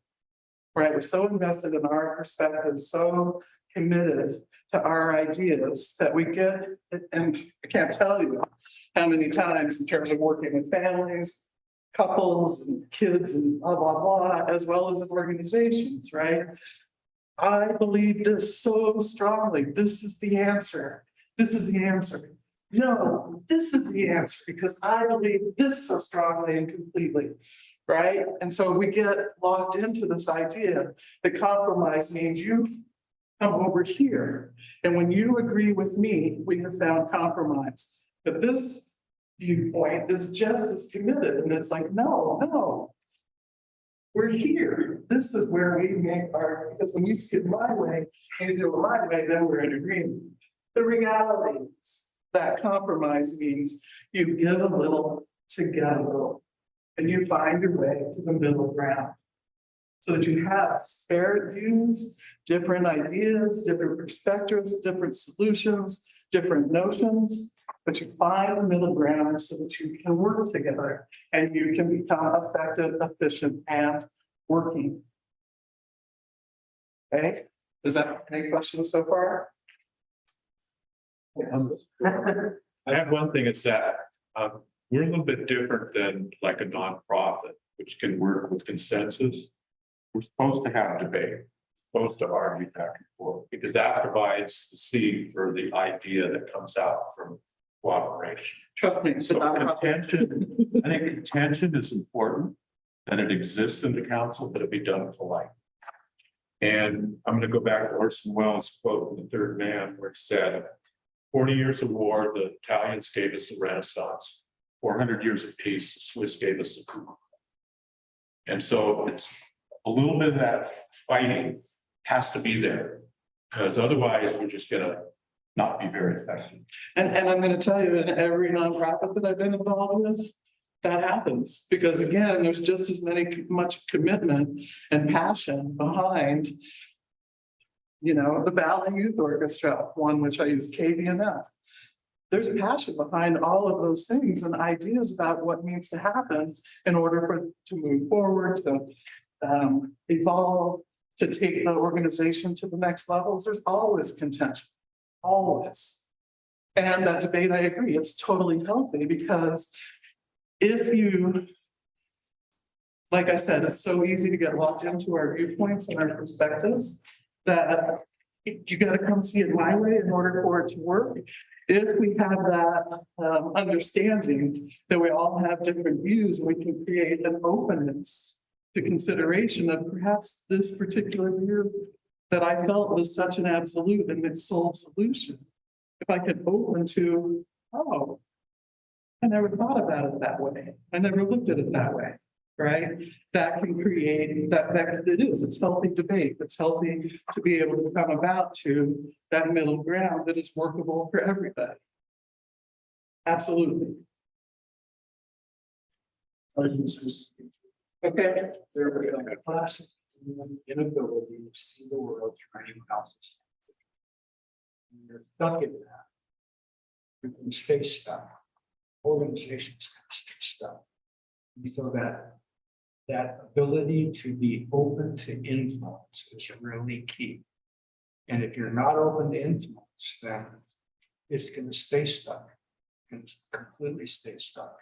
right? We're so invested in our perspective, so committed to our ideas that we get, and I can't tell you how many times in terms of working with families, couples and kids and blah, blah, blah, as well as in organizations, right? I believe this so strongly. This is the answer. This is the answer. No, this is the answer because I believe this so strongly and completely, right? And so we get locked into this idea that compromise means you come over here. And when you agree with me, we have found compromise. But this viewpoint is just as committed, and it's like, no. We're here, this is where we make our, because when you skip my way, and you do it my way, then we're in agreement. The reality is that compromise means you give a little to get a little, and you find your way to the middle ground. So that you have disparate views, different ideas, different perspectives, different solutions, different notions, but you find the middle ground so that you can work together and you can become effective, efficient, and working. Okay, is that any questions so far? I have one thing, it's that, we're a little bit different than like a nonprofit, which can work with consensus. We're supposed to have debate, supposed to argue back and forth, because that provides the seed for the idea that comes out from cooperation. Trust me, it's So not a problem. contention, I think contention is important, that it exists in the council, but it be done polite. And I'm gonna go back to Orson Welles' quote in The Third Man, where it said, 40 years of war, the Italians gave us the Renaissance. 400 years of peace, the Swiss gave us the coup. And so it's a little bit of that fighting has to be there, because otherwise we're just gonna not be very effective. And I'm gonna tell you, in every nonprofit that I've been involved with, that happens, because again, there's just as much commitment and passion behind. You know, the Ballet Youth Orchestra, one which I use KVNF. There's passion behind all of those things and ideas about what needs to happen in order to move forward, to evolve, to take the organization to the next levels. There's always contention, always. And that debate, I agree, it's totally healthy, because if you, like I said, it's so easy to get locked into our viewpoints and our perspectives that you got to come see it my way in order for it to work. If we have that understanding that we all have different views, we can create an openness to consideration of perhaps this particular view that I felt was such an absolute and its sole solution. If I could open to, oh, I never thought about it that way. I never looked at it that way, right? That can create that it is, it's healthy debate. It's healthy to be able to come about to that middle ground that is workable for everybody. Absolutely. Okay. There was like a classic inability to see the world through anyone else's. You're stuck in that. You can stay stuck. Organizations can stay stuck. And so that ability to be open to influence is really key. And if you're not open to influence, then it's going to stay stuck. And completely stay stuck.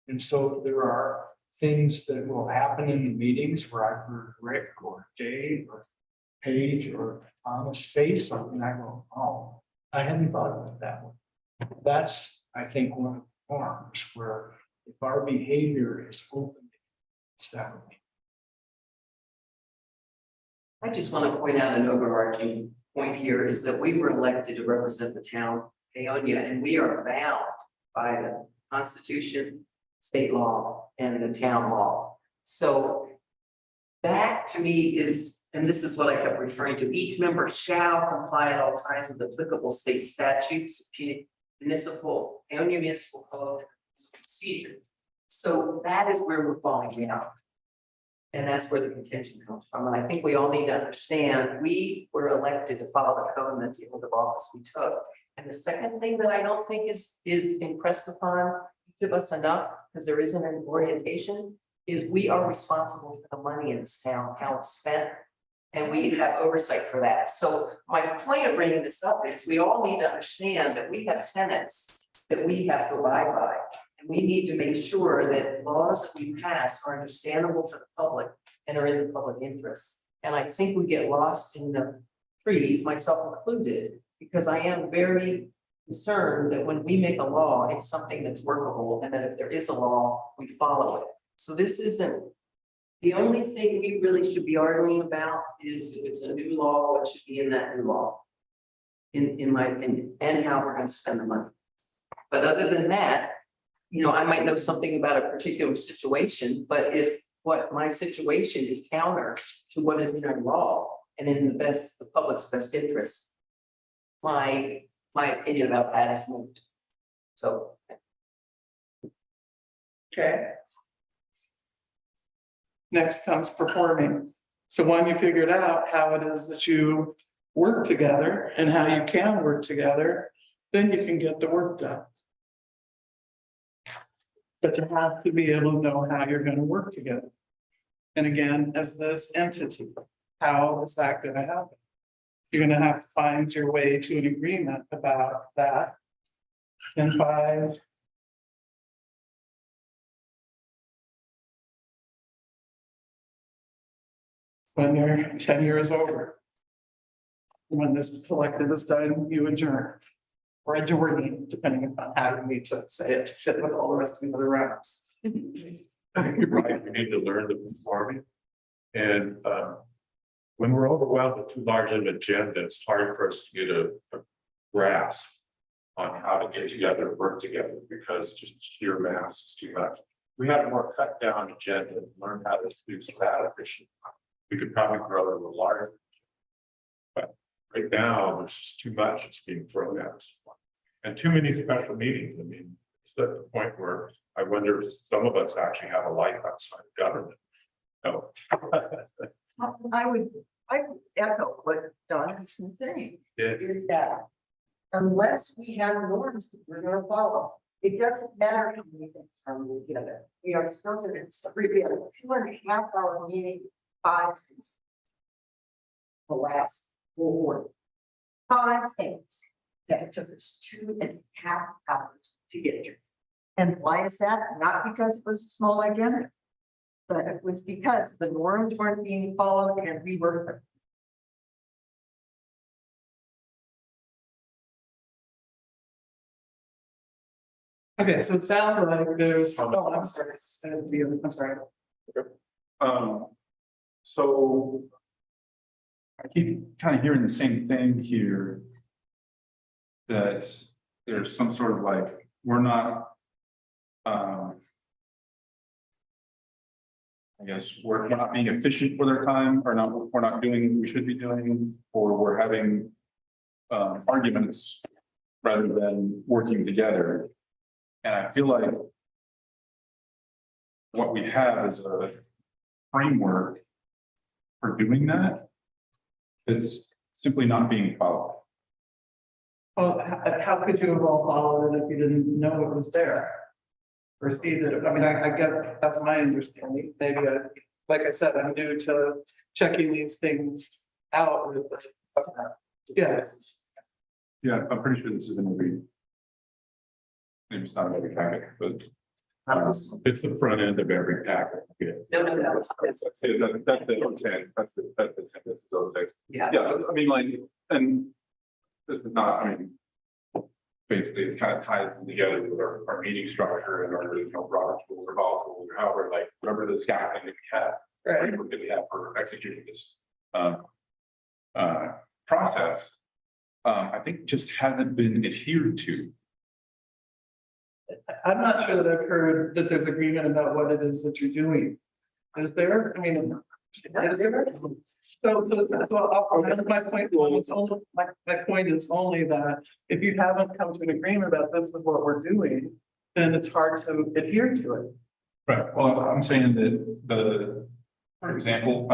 And so there are things that will happen in the meetings where I've heard Rick or Dave or Paige or Thomas say something, I go, oh, I hadn't thought of it that way. That's, I think, one of the forms where if our behavior is open, it's that way. I just want to point out an overarching point here is that we were elected to represent the town of Paonia, and we are bound by the Constitution, state law, and the town law. So that to me is, and this is what I kept referring to, each member shall comply at all times with applicable state statutes, municipal, Paonia municipal code, procedures. So that is where we're falling down. And that's where the contention comes from. And I think we all need to understand, we were elected to follow the code, and that's the oath of office we took. And the second thing that I don't think is impressed upon each of us enough, because there isn't an orientation, is we are responsible for the money in this town, how it's spent, and we have oversight for that. So my point of bringing this up is we all need to understand that we have tenets that we have to abide by. And we need to make sure that laws that we pass are understandable for the public and are in the public interest. And I think we get lost in the trees, myself included, because I am very concerned that when we make a law, it's something that's workable, and that if there is a law, we follow it. So this isn't, the only thing we really should be arguing about is if it's a new law, what should be in that new law, in my opinion, and how we're going to spend the money. But other than that, you know, I might know something about a particular situation, but if what my situation is counter to what is in our law and in the public's best interest, my opinion about that is moved. So. Okay. Next comes performing. So when you figured out how it is that you work together and how you can work together, then you can get the work done. But you have to be able to know how you're gonna work together. And again, as this entity, how is that gonna happen? You're gonna have to find your way to an agreement about that. And by when your tenure is over. When this collective is done, you adjourn. Or adjourning, depending upon how you need to say it to fit with all the rest of the other rounds. I think you're right, we need to learn to perform. And when we're overwhelmed with too large an agenda, it's hard for us to get a grasp on how to get together, work together, because just sheer mass is too much. We have a more cut down agenda, and learn how to do that efficiently. We could probably grow to a larger. But right now, there's just too much that's being thrown at us. And too many special meetings. I mean, it's at the point where I wonder if some of us actually have a life outside of government. No. I would echo what Don has been saying, Yes. is that unless we have norms that we're gonna follow, it doesn't matter how many things are together. We are still gonna, we have a 2.5 hour meeting, 5 things. The last 4 5 things that it took us 2.5 hours to get through. And why is that? Not because it was a small agenda, but it was because the norms weren't being followed and we were. Okay, so it sounds like there's, oh, I'm sorry, I'm sorry. So. I keep kind of hearing the same thing here. That there's some sort of like, we're not. I guess we're not being efficient with our time, or not, we're not doing what we should be doing, or we're having. Arguments rather than working together. And I feel like. What we have is a framework for doing that. It's simply not being followed. Well, how could you have all followed it if you didn't know it was there? Or see that, I mean, I guess that's my understanding, maybe like I said, I'm new to checking these things out with. Yes, Yeah, I'm pretty sure this is gonna be. Maybe it's not every packet, but. It's the front end of every packet. Yeah. No, That's the intent, that's the intent, that's the text. yeah. Yeah, I mean, like, and this is not, I mean. Basically, it's kind of tied together with our meeting structure and our, you know, Robert's rules or Bob's rules, or however, like, whatever the scaffolding that we have. right. Framework that we have for executing this process. I think just hasn't been adhered to. I'm not sure that I've heard that there's agreement about what it is that you're doing. Is there? I mean, is there? My point was only, my point is only that if you haven't come to an agreement about this is what we're doing, then it's hard to adhere to it. Right, well, I'm saying that for example,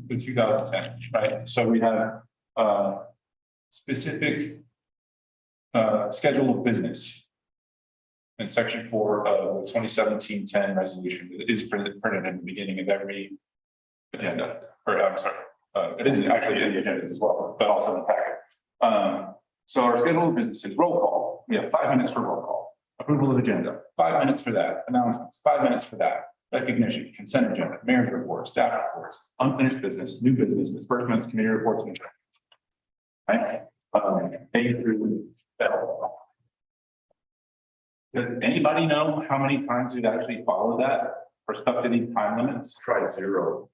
the 2010, right, so we have specific schedule of business. In section 4 of the 2017-10 resolution, it is printed in the beginning of every agenda, or I'm sorry, it isn't actually in the agendas as well, but also in the packet. So our schedule of business is roll call. We have 5 minutes for roll call. Approval of agenda, 5 minutes for that. Announcements, 5 minutes for that. Recognition, consent agenda, mayor's report, staff reports, unfinished business, new business, disbursements, committee reports, and right? A through L. Does anybody know how many times we've actually followed that or stuck to these time limits? Try 0.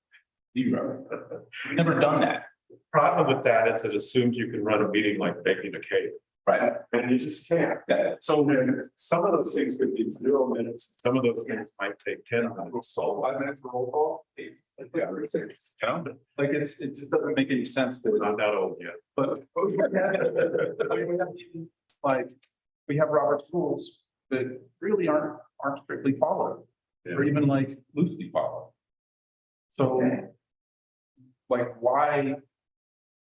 We've never done that. Problem with that is it assumes you can run a meeting like baking a cake. right? And you just can't. Yeah. So then some of those things could be 0 minutes, some of those things might take 10 minutes, so 5 minutes for roll call. You know, like it just doesn't make any sense that we're not that old yet, but. Like, we have Robert's rules that really aren't strictly followed, or even like loosely followed. So. Like, why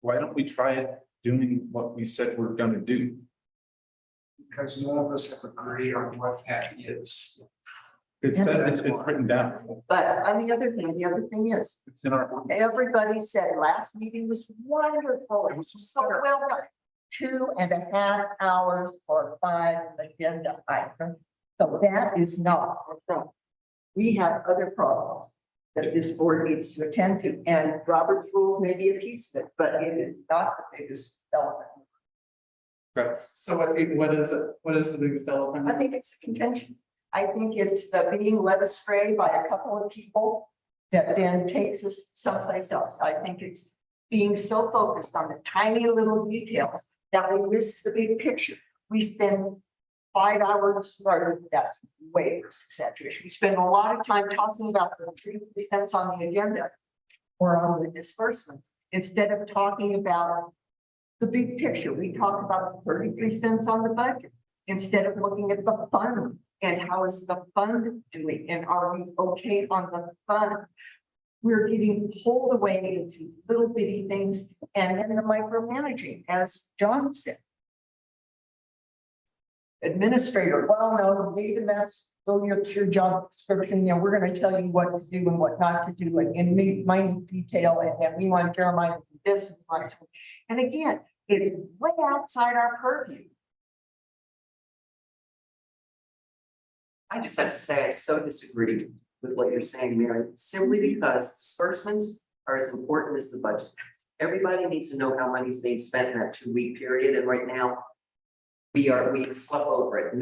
don't we try doing what we said we're gonna do? Because none of us have agreed on what that is. It's written down, But on the other hand, the other thing is, it's in our. everybody said last meeting was wonderful. It was so well done. 2.5 hours for 5 agenda items. So that is not a problem. We have other problems that this board needs to attend to, and Robert's rules may be a piece of it, but it is not the biggest element. So what is it? What is the biggest I element? think it's a convention. I think it's the being led astray by a couple of people that then takes us someplace else. I think it's being so focused on the tiny little details that we miss the big picture. We spend 5 hours, or that's way exaggeration. We spend a lot of time talking about the 3 cents on the agenda or on the disbursement, instead of talking about the big picture. We talk about 33 cents on the budget, instead of looking at the fund and how is the fund doing, and are we okay on the fund? We're getting pulled away into little bitty things, and then the micromanaging, as John said. Administrator, well, no, even that's, so it's your job description, you know, we're gonna tell you what to do and what not to do, and in minute detail, and then we want Jeremiah to do this and that. And again, it's way outside our purview. I just have to say, I so disagree with what you're saying, Mary, simply because disbursements are as important as the budget. Everybody needs to know how money's being spent in that 2-week period, and right now we slept over it.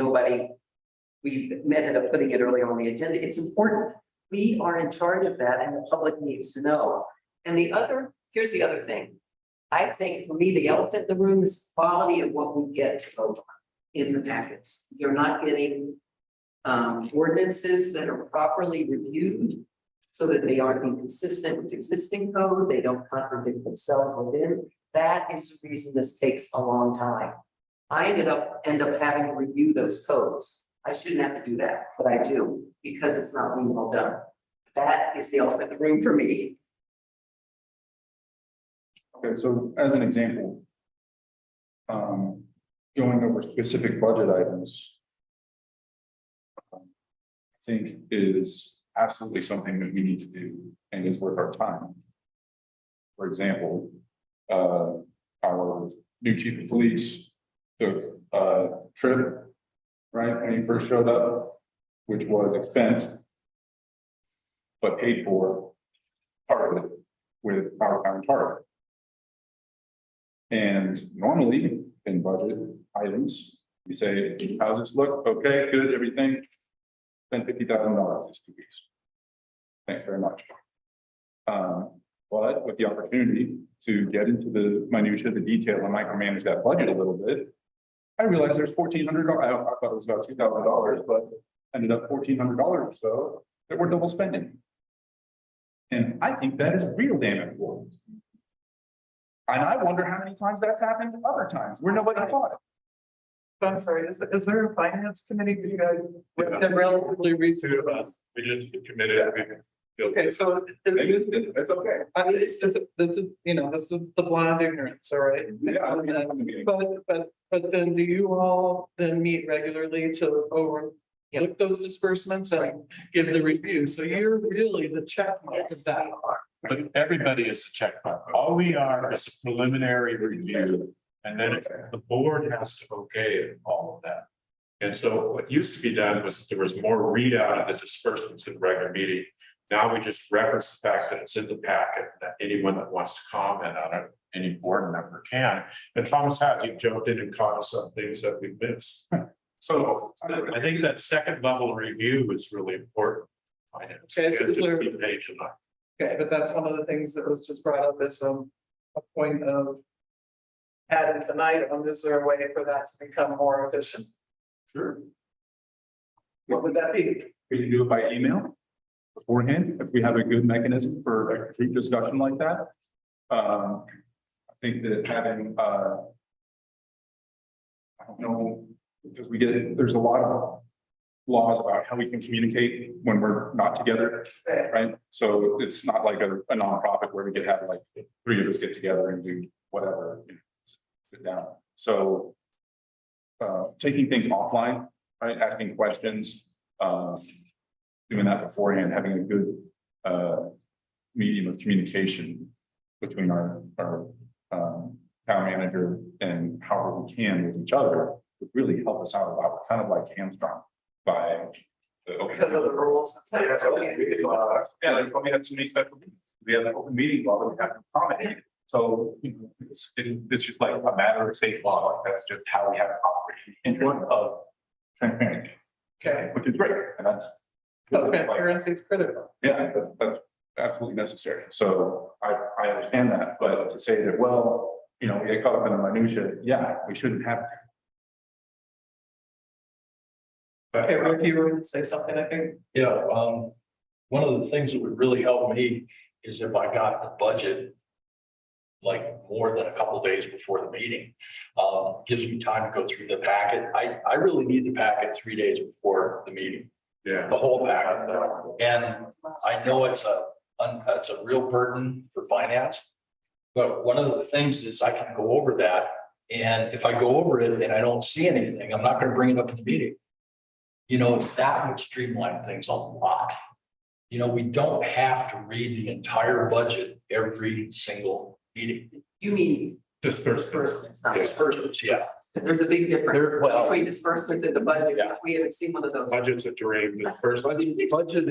We ended up putting it early on the agenda. It's important. We are in charge of that, and the public needs to know. And here's the other thing. I think for me, the elephant in the room is the quality of what we get to vote on in the packets. You're not getting ordinances that are properly reviewed so that they aren't inconsistent with existing code. They don't contradict themselves within. That is the reason this takes a long time. I end up having to review those codes. I shouldn't have to do that, but I do because it's not being well done. That is the elephant in the room for me. Okay, so as an example. Going over specific budget items. I think is absolutely something that we need to do and is worth our time. For example, our new chief of police took a trip, right, when he first showed up, which was expensed, but paid for part of it with our current target. And normally in budget items, you say, how's this look? Okay, good, everything. Spend $50,000 this 2 weeks. Thanks very much. But with the opportunity to get into the minutia, the detail, and micromanage that budget a little bit, I realized there's $1,400. I thought it was about $2,000, but ended up $1,400 or so that we're double spending. And I think that is real damn important. And I wonder how many times that's happened other times where nobody caught it. I'm sorry, is there a finance committee for you guys? Yeah. They're relatively recent. We just committed. Okay, so Maybe it's okay. I mean, it's just, this is, you know, this is the blind ignorance, all right? Yeah, I mean, I'm gonna be- But then do you all then meet regularly to look those disbursements and give the review? So you're really the check mark of Yes, that. we are. But everybody is a check mark. All we are is a preliminary review. And then the board has to okay all of that. And so what used to be done was there was more readout of the disbursements in the regular meeting. Now we just reference the fact that it's in the packet, that anyone that wants to comment on it, any board member can. And Thomas has, he jumped in and caught us on things that we missed. So I think that second level review is really important. Finance. Okay, so Can't is just there- be page enough. Okay, but that's one of the things that was just brought up as a point of ad infinitum, is there a way for that to become more efficient? Sure. What would that be? We can do it by email beforehand, if we have a good mechanism for a group discussion like that. I think that having, I don't know, because there's a lot of laws about how we can communicate when we're not together, right? So it's not like a nonprofit where we could have like 3 of us get together and do whatever, sit down. So taking things offline, right, asking questions, doing that beforehand, having a good medium of communication between our town manager and however we can with each other would really help us out a lot. We're kind of like hamstrung by the open. Because of the rules. Yeah, like when we have so many special meetings, we have an open meeting law that we have to accommodate. So it's just like a matter of state law, like that's just how we have to operate in terms of transparency, Okay, which is great, and that's. transparency is critical. Yeah, that's absolutely necessary. So I understand that, but to say that, well, we get caught up in the minutia, yeah, we shouldn't have. But Okay, Rick, you were going to say something, I think. Yeah, one of the things that would really help me is if I got the budget like more than a couple days before the meeting. Gives me time to go through the packet. I really need the packet 3 days before the meeting, yeah, the whole packet. And I know it's a real burden for finance. But one of the things is I can go over that. And if I go over it and I don't see anything, I'm not going to bring it up in the meeting. That would streamline things a lot. We don't have to read the entire budget every single meeting. You mean dispersements. disbursements, not Disbursements, yeah. There's a big difference Well- between disbursements and the budget. Yeah. We haven't seen one of those. Budget's a dream, the first. Budget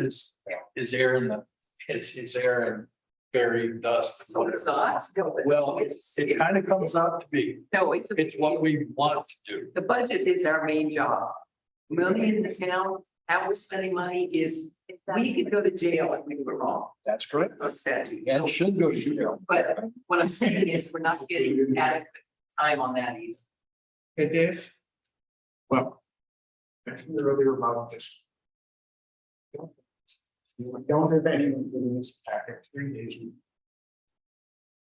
is Aaron, it's Aaron fairy dust. No, it's not. No, Well, it's, it kind of comes out to be, no, it's what we want to do. the budget is our main job. Money in the town, how we're spending money is, we could go to jail if we were wrong. That's correct. On statute. And So- should go to jail. But what I'm saying is we're not getting adequate time on that either. It is. Well. Mentioned earlier about this. We don't have anyone getting this packet 3 days.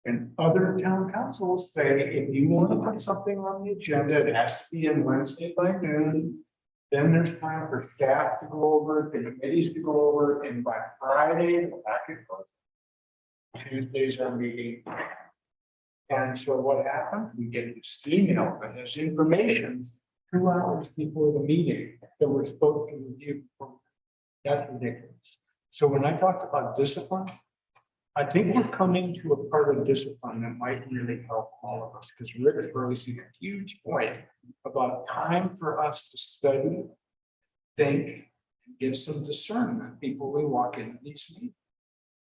And other town councils say, if you want to put something on the agenda, it has to be in Wednesday by noon. Then there's time for staff to go over it, the committees to go over it, and by Friday, the packet goes. Tuesdays are meeting. And so what happened? We get this email that has information 2 hours before the meeting that we're supposed to review. That's ridiculous. So when I talked about discipline, I think we're coming to a part of discipline that might really help all of us, because Rick is raising a huge point about time for us to study, think, and get some discernment before we walk into these meetings.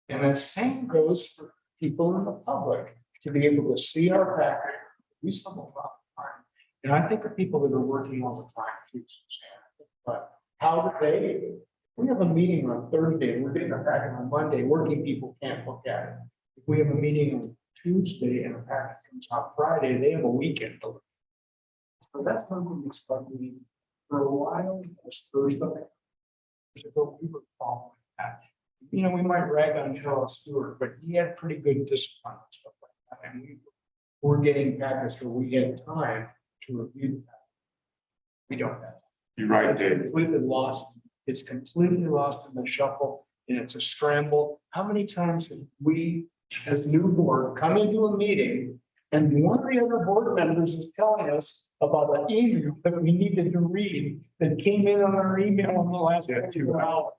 And the same goes for people in the public to be able to see our packet, reasonable amount of time. And I think of people that are working all the time too, Suzanne. But how do they? We have a meeting on Thursday, we're getting a packet on Monday, working people can't look at it. If we have a meeting on Tuesday and a packet comes out Friday, they have a weekend to look. So that's something that's probably for a while, as Thursday. We were following that. We might rag on Charles Stewart, but he had pretty good discipline and stuff like that. And we were getting packets where we had time to review that. We don't have. You're right, It's Dave. completely lost. It's completely lost in the shuffle and it's a scramble. How many times have we, as new board, come into a meeting and one of the other board members is telling us about an email that we needed to read that came in on our email in the last 2 hours?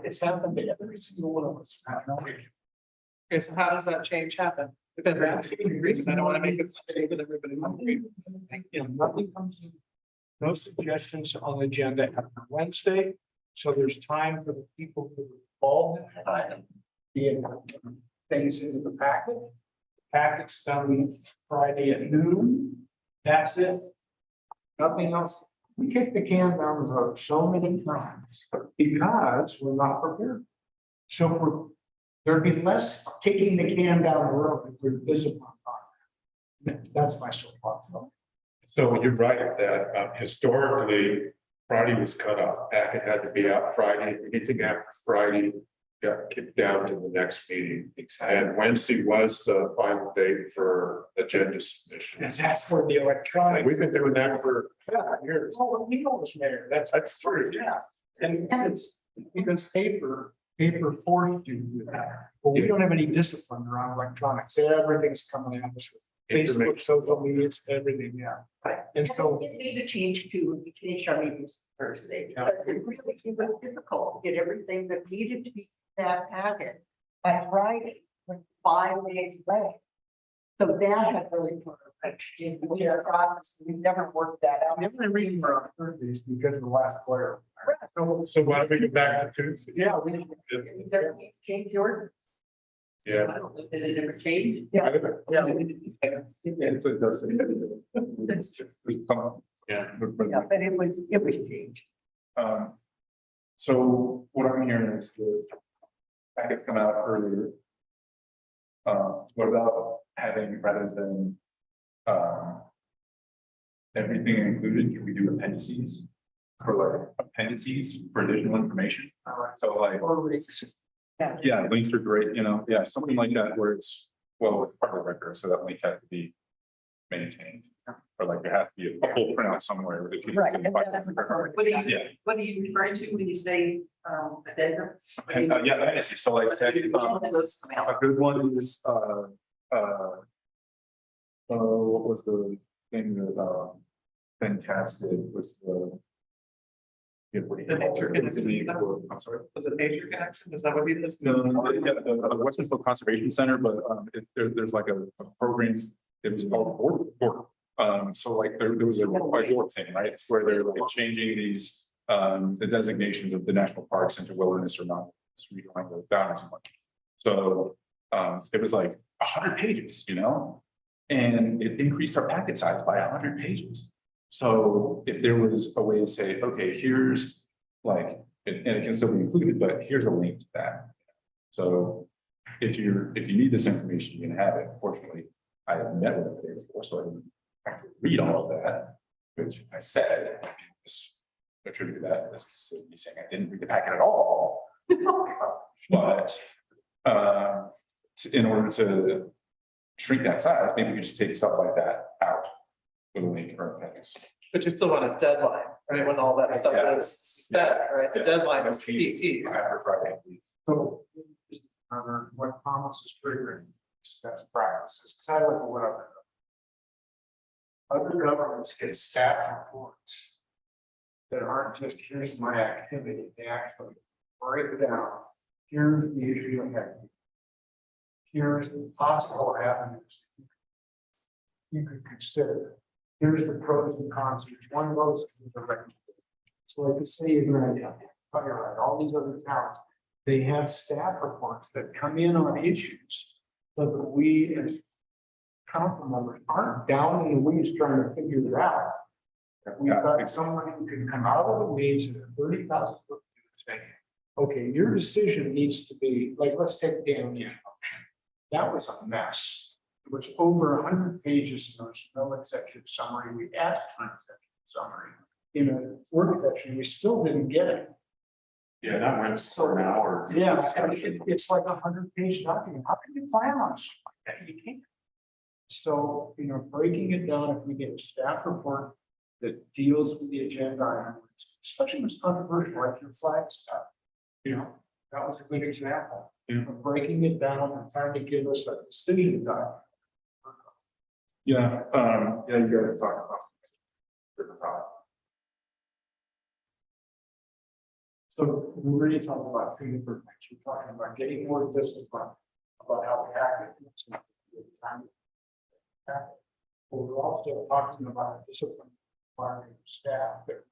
It's happened to every single one of us. Okay, so how does that change happen? Because that's the reason I don't want to make it mistake that everybody. Nothing comes in. No suggestions on the agenda after Wednesday, so there's time for the people who are involved in that item. Being things into the packet. Packets done Friday at noon. That's it. Nothing else. We kick the can down the road so many times because we're not prepared. So there'd be less kicking the can down the road if we're disciplined on That's my soapbox. So you're right that historically, Friday was cut off, packet had to be out Friday, anything after Friday got kicked down to the next meeting. And Wednesday was the final date for agenda submission. And that's where the electronic. We've been doing that for Years. Oh, we know this, Mayor. That's true, yeah. And it's because paper forced you to do that. But we don't have any discipline around electronics. Everything's coming at us. Facebook, social media, it's everything, yeah. Right. And so, It needed to change too, we changed our meetings Thursday, because it really was difficult to get everything that needed to be in that packet by Friday, with 5 days away. So that had really put our process, we never worked that out. the only reason we're on Thursdays because of the last player. So why don't we get back to Tuesday? Yeah, we. Because we changed the ordinance. Yeah. I don't know, did it ever change? Yeah. It's a dozen. Yeah. Yeah, but it was changed. So what I'm hearing is the packets come out earlier. What about having, rather than everything included, can we do appendices? For like appendices for additional information? So like, yeah, links are great, you know, yeah, something like that where it's, well, it's part of the record, so that link has to be maintained. Or like there has to be a whole printout somewhere. Where they can- Right, can and find that's the the record. Yeah. What are you referring to when you say, addendums? And, yeah, appendices, so like, say, Those come out. a good one is, what was the thing that, Ben Katz did was the. Yeah, what do you The call nature it? connection. I'm sorry. Was it nature connection? Is that what he does? No, yeah, the Western Slope Conservation Center, but, there's like a program, it was called board. So like, there was a board thing, right, where they're like changing these, the designations of the national parks into wilderness or not, just redrawing the boundaries and whatnot. So, it was like 100 pages, you know? And it increased our packet size by 100 pages. So if there was a way to say, okay, here's like, and it can still be included, but here's a link to that. So if you need this information, you can have it. Fortunately, I have met with it before, so I didn't actually read all of that, which I said, just attribute that, this is me saying I didn't read the packet at all. But in order to shrink that size, maybe we just take stuff like that out with a link or appendix. But you still want a deadline, right? When all that stuff is set, right? The deadline is PTs. After Friday. So, what Thomas is triggering is best practices, because I look at what other governments get staff reports that aren't just here's my activity, they actually break it down. Here's the issue ahead. Here's the possible avenues you could consider. Here's the pros and cons. One of those is the recommendation. So like the city of Grand, all these other towns, they have staff reports that come in on issues. So that we as council members aren't down in the weeds trying to figure it out. We've got someone who can come out of the weeds in a 30,000 foot view and say, okay, your decision needs to be, like, let's take the auction. That was a mess. It was over 100 pages, and there was no executive summary. We asked for an executive summary. In a work session, we still didn't get it. Yeah, that went for an hour. Yeah, it's like 100-page document. How can you plan on something like that? You can't. So, breaking it down, if we get a staff report that deals with the agenda items, especially when it's controversial, like your flag stuff. That was a good example. Of breaking it down and trying to give us a decision document. Yeah, you gotta talk about. So we're really talking about three different things. We're talking about getting more discipline about how we act. But we're also talking about discipline requiring staff that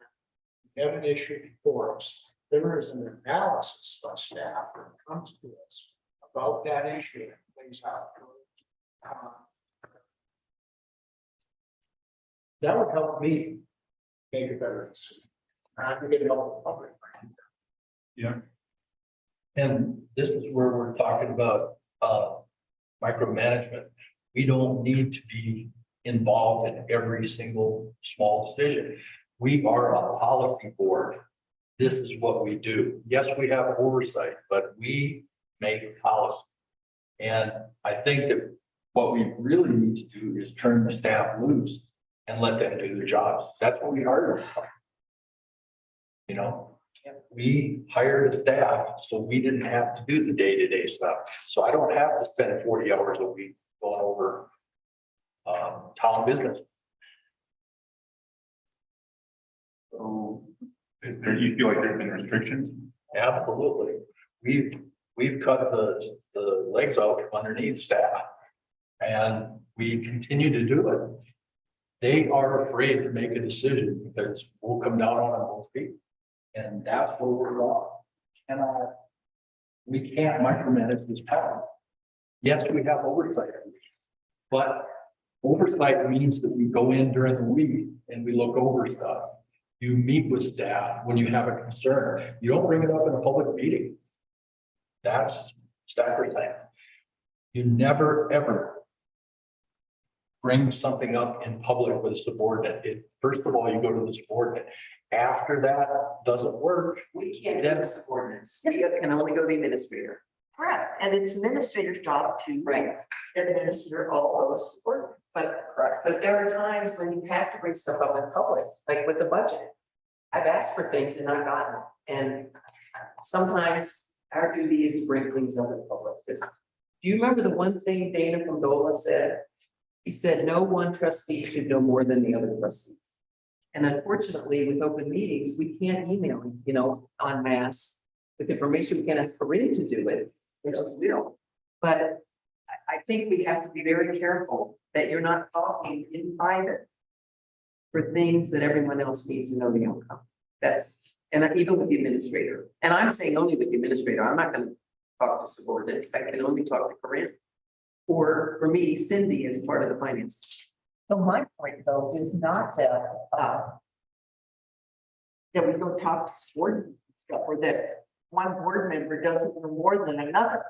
we have an issue before us. There is an analysis by staff when it comes to us about that issue and things out. That would help me make a better decision. And I think it'd help the public. Yeah. And this is where we're talking about micromanagement. We don't need to be involved in every single small decision. We are a policy board. This is what we do. Yes, we have oversight, but we make policy. And I think that what we really need to do is turn the staff loose and let them do their jobs. That's what we hired them for. You know, we hired a staff, so we didn't have to do the day-to-day stuff. So I don't have to spend 40 hours a week going over town business. So is there, you feel like there've been restrictions? Absolutely. We've cut the legs out from underneath staff. And we continue to do it. They are afraid to make a decision because we'll come down on them both feet. And that's where we're wrong. We can't micromanage this town. Yes, we have oversight. But oversight means that we go in during the week and we look over stuff. You meet with staff when you have a concern. You don't bring it up in a public meeting. That's sacrosanct. You never, ever bring something up in public with a subordinate. First of all, you go to the subordinate. After that doesn't work. We can't go to subordinates. We can only go to the administrator. Correct, and it's administrator's job to Right. administer all those support. But there are times when you have to bring stuff up in public, like with the budget. I've asked for things and I've gotten them. And sometimes our duty is to bring things up in public. Do you remember the one thing Dana from DOLA said? He said, no one trustee should know more than the other trustees. And unfortunately, with open meetings, we can't email, en masse with information. We can't ask Corinne to do it, which is real. But I think we have to be very careful that you're not talking in private for things that everyone else needs to know the outcome. And even with the administrator. And I'm saying only with the administrator. I'm not going to talk to subordinates. I can only talk to Corinne. Or for me, Cindy is part of the finance. So my point though is not that we don't talk to subordinates or that one board member doesn't know more than another.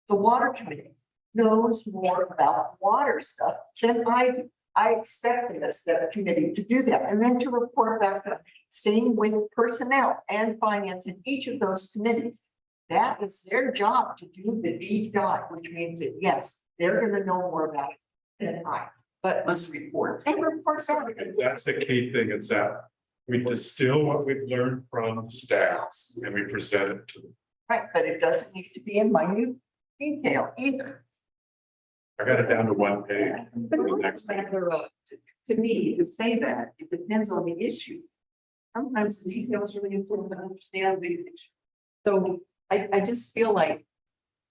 The water committee knows more about water stuff than I do. I expected us, that committee, to do that and then to report back up. Same with personnel and finance in each of those committees. That is their job to do the deep dive, which means that yes, they're gonna know more about it than I. But must report. And reports out. That's the key thing, is that we distill what we've learned from staff and we present it to them. Right, but it doesn't need to be in minute detail either. I got it down to one page. But for the it next doesn't matter, to me, to say that, it depends on the issue. Sometimes the detail is really important to understand the issue. So I just feel like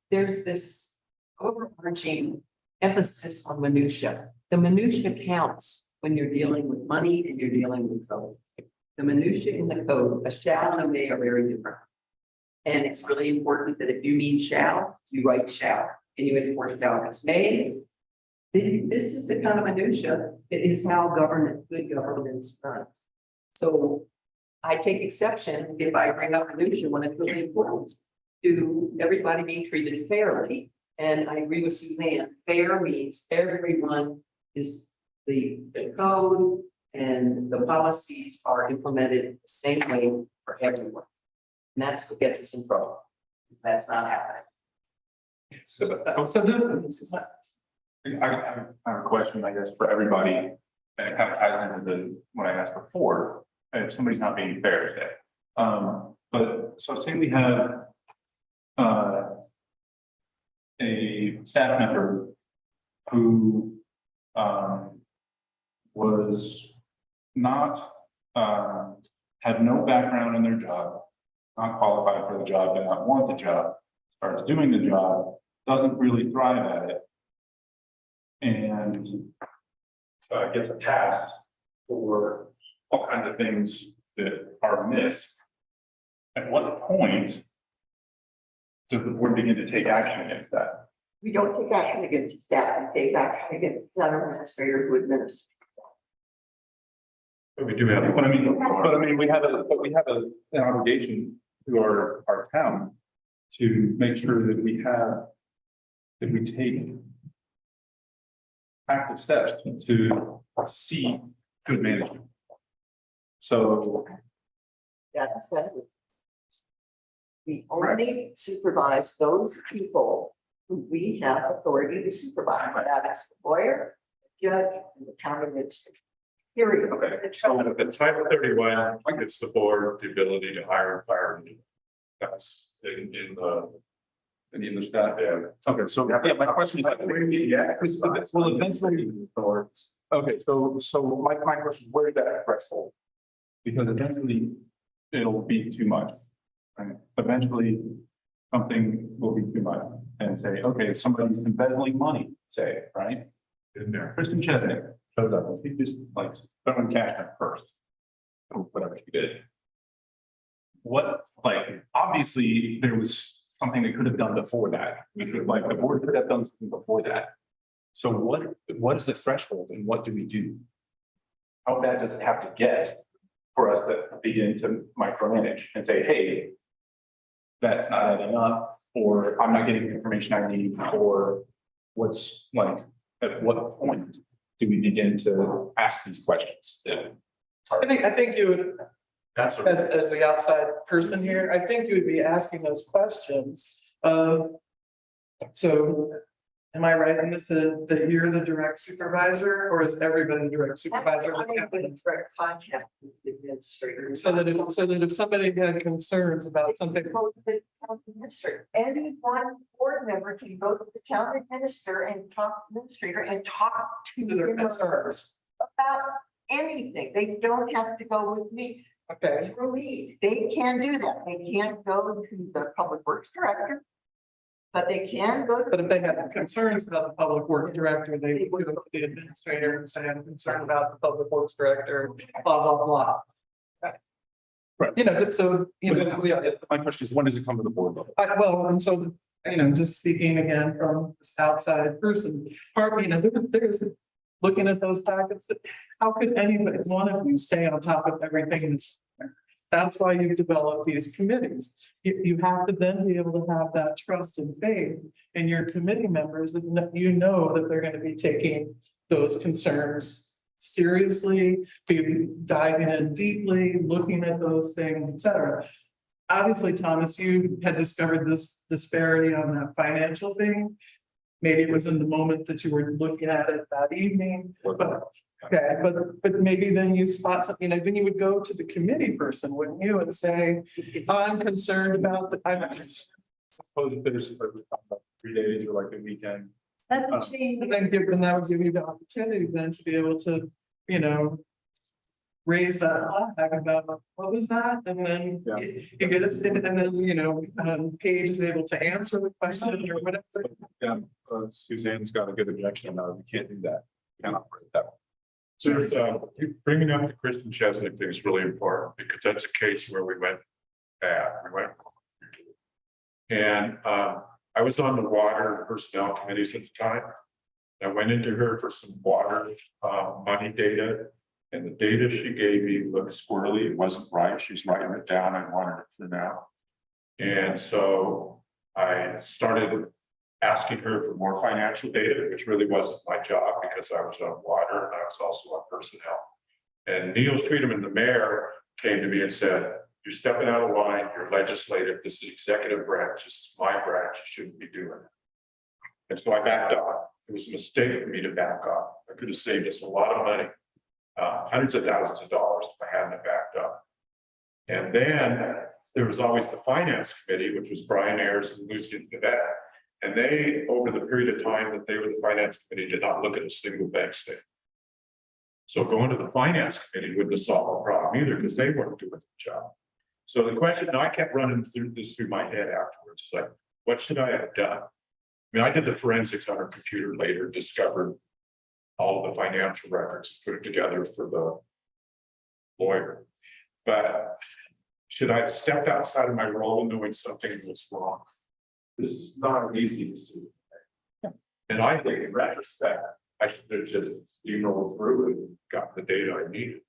there's this overarching emphasis on minutia. The minutia counts when you're dealing with money and you're dealing with code. The minutia in the code, a shall and a may are very different. And it's really important that if you mean shall, you write shall. And you enforce shall. It's may. This is the kind of minutia. It is how good governance runs. So I take exception if I bring up minutia when it's really important to everybody being treated fairly. And I agree with Suzanne. Fair means everyone is the code and the policies are implemented the same way for everyone. And that's what gets us in trouble. That's not happening. I have a question, I guess, for everybody, and it kind of ties into what I asked before, if somebody's not being fair today. But so say we have a staff member who was not had no background in their job, not qualified for the job, did not want the job, starts doing the job, doesn't really thrive at it, and gets a task for all kinds of things that are missed. At what point does the board begin to take action against that? We don't take action against the staff, we take action against the administrator who administers. But we do have. But I mean, we have an obligation to our town to make sure that we take. active steps to see good management. So, That's that. We only supervise those people who we have authority to supervise, that is the lawyer, the judge, and the county administrator. Period. okay, So in Title 31, it's the board, the ability to hire and fire. That's in the. in the staff, yeah. Okay, so, yeah, my question is like, well, eventually, okay, so my question is, where is that threshold? Because eventually, it'll be too much. Right? Eventually, something will be too much and say, okay, somebody's embezzling money, say, right? In there. Kristen Chesnick shows up, he just like, someone cashed her first. Or whatever she did. What, like, obviously, there was something they could have done before that. We could, like, the board could have done something before that. So what is the threshold and what do we do? How bad does it have to get for us to begin to micromanage and say, hey, that's not adding up, or I'm not getting the information I need, or what's like, at what point do we begin to ask these questions? I think you would, That's as the outside person here, I think you would be asking those questions. So am I right in this, that you're the direct supervisor, or is everybody direct supervisor? I'm in direct contact with the administrator. So that if somebody had concerns about something, Go to the town administrator. Any one board member can go to the town administrator and talk to their them concerns, about anything. They don't have to go with me. okay? Through me. They can do that. They can't go to the public works director. But they can go to. But if they have concerns about the public works director, they would go to the administrator and say, I'm concerned about the public works director, blah, blah, blah. Right. You know, so, you know, My question is, when does it come to the board level? well, and so, you know, just speaking again from this outside person, you know, there's looking at those packets, how could anybody, one of you stay on top of everything that's why you develop these committees. You have to then be able to have that trust and faith in your committee members that you know that they're going to be taking those concerns seriously, be diving in deeply, looking at those things, et cetera. Obviously, Thomas, you had discovered this disparity on that financial thing. Maybe it was in the moment that you were looking at it that evening, but okay, but maybe then you spot something, you know, then you would go to the committee person, wouldn't you, and say, I'm concerned about the, Suppose if there's 3 days or like a weekend. That's a change. and then that would give you the opportunity then to be able to, you know, raise that flag about what was that, and then Yeah. you get it, and then, you know, Paige is able to answer the question or whatever. Yeah, Suzanne's got a good objection. No, we can't do that. We can't operate that way. There's, bringing up the Kristen Chesnick thing is really important because that's a case where we went bad. And I was on the water personnel committees at the time. I went into her for some water money data. And the data she gave me looked squirrely. It wasn't right. She's writing it down. I wanted it for now. And so I started asking her for more financial data, which really wasn't my job because I was on water and I was also on personnel. And Neil Friedman, the mayor, came to me and said, you're stepping out of line, you're legislative, this is executive branch, this is my branch, you shouldn't be doing it. And so I backed off. It was a mistake for me to back off. I could have saved us a lot of money, hundreds of thousands of dollars if I hadn't backed up. And then there was always the finance committee, which was Brian Ayers and Lucian Cadet. And they, over the period of time that they were the finance committee, did not look at a single bank statement. So going to the finance committee wouldn't have solved the problem either because they weren't doing the job. So the question, and I kept running through my head afterwards, like, what should I have done? I mean, I did the forensics on her computer later, discovered all of the financial records, put it together for the lawyer. But should I have stepped outside of my role knowing something was wrong? This is not an easy decision. And I think in retrospect, I should have just steamrolled through and got the data I needed.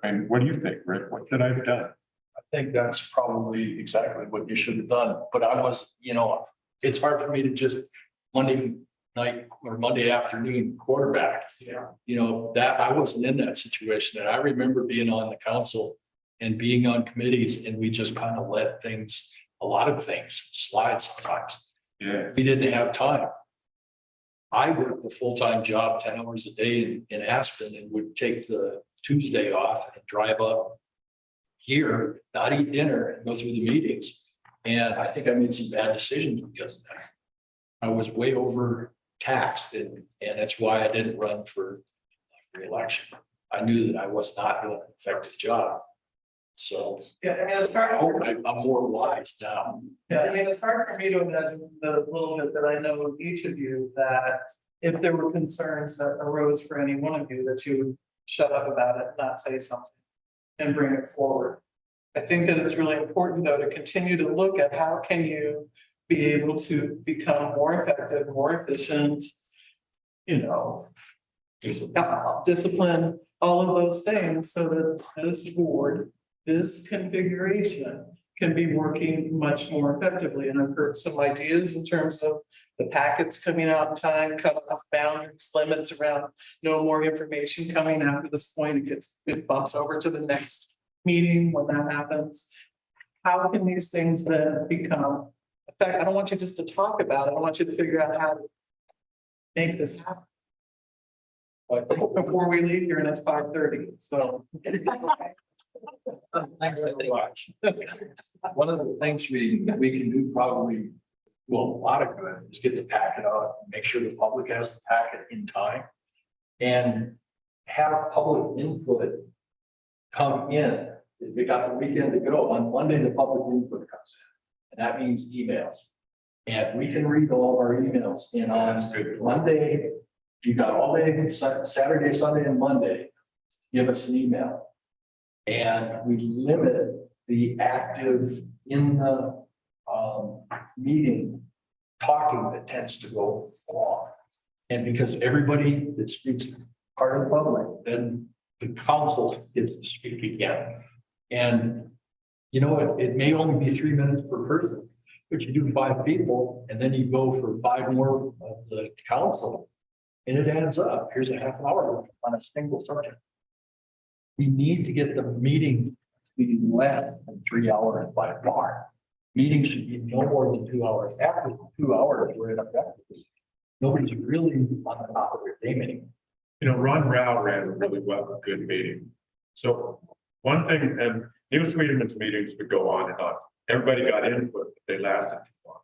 And what do you think, Rick? What should I have done? I think that's probably exactly what you should have done, but I was, you know, it's hard for me to just Monday night or Monday afternoon quarterback. Yeah. You know, that I wasn't in that situation, and I remember being on the council and being on committees, and we just kind of let things, a lot of things slide sometimes. Yeah. We didn't have time. I worked a full-time job, 10 hours a day in Aspen, and would take the Tuesday off and drive up here, not eat dinner, and go through the meetings. And I think I made some bad decisions because of that. I was way overtaxed, and that's why I didn't run for re-election. I knew that I was not doing an effective job. So Yeah, I mean, it's hard. I hope I'm more wise now. Yeah, I mean, it's hard for me to imagine the little bit that I know of each of you, that if there were concerns that arose for any one of you, that you would shut up about it, not say something and bring it forward. I think that it's really important, though, to continue to look at how can you be able to become more effective, more efficient, you know, discipline, all of those things, so that this board, this configuration can be working much more effectively. And I've heard some ideas in terms of the packets coming out in time, cut off boundaries, limits around no more information coming after this point. It bumps over to the next meeting when that happens. How can these things then become, in fact, I don't want you just to talk about it. I want you to figure out how to make this happen. Before we leave here, and it's 5:30, so. Thanks so much. One of the things we can do probably, well, a lot of good is get the packet out, make sure the public has the packet in time. And have public input come in. If we got the weekend to go, on Monday, the public input comes in. And that means emails. And we can read all of our emails. And on Monday, you got all day, Saturday, Sunday, and Monday, give us an email. And we limit the active in the meeting talking that tends to go long. And because everybody that speaks part of the public, then the council gets to speak again. And you know, it may only be 3 minutes per person, but you do 5 people, and then you go for 5 more of the council. And it adds up. Here's a half an hour on a single subject. We need to get the meeting to be less than 3 hours by far. Meetings should be no more than 2 hours. After 2 hours, we're in effect. Nobody's really on the top of their game anymore. You know, Ron Rao ran a really well, good meeting. So one thing, and Neil Sweeterman's meetings would go on and on. Everybody got input, but they lasted too long.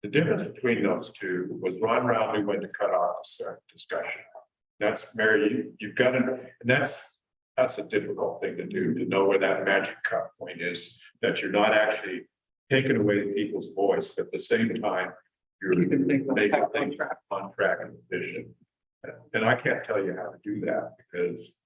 The difference between those two was Ron Rao knew when to cut off the discussion. That's Mary, you've got to, and that's a difficult thing to do, to know where that magic cut point is, that you're not actually taking away people's voice, but at the same time, you're making things on track and efficient. And I can't tell you how to do that, because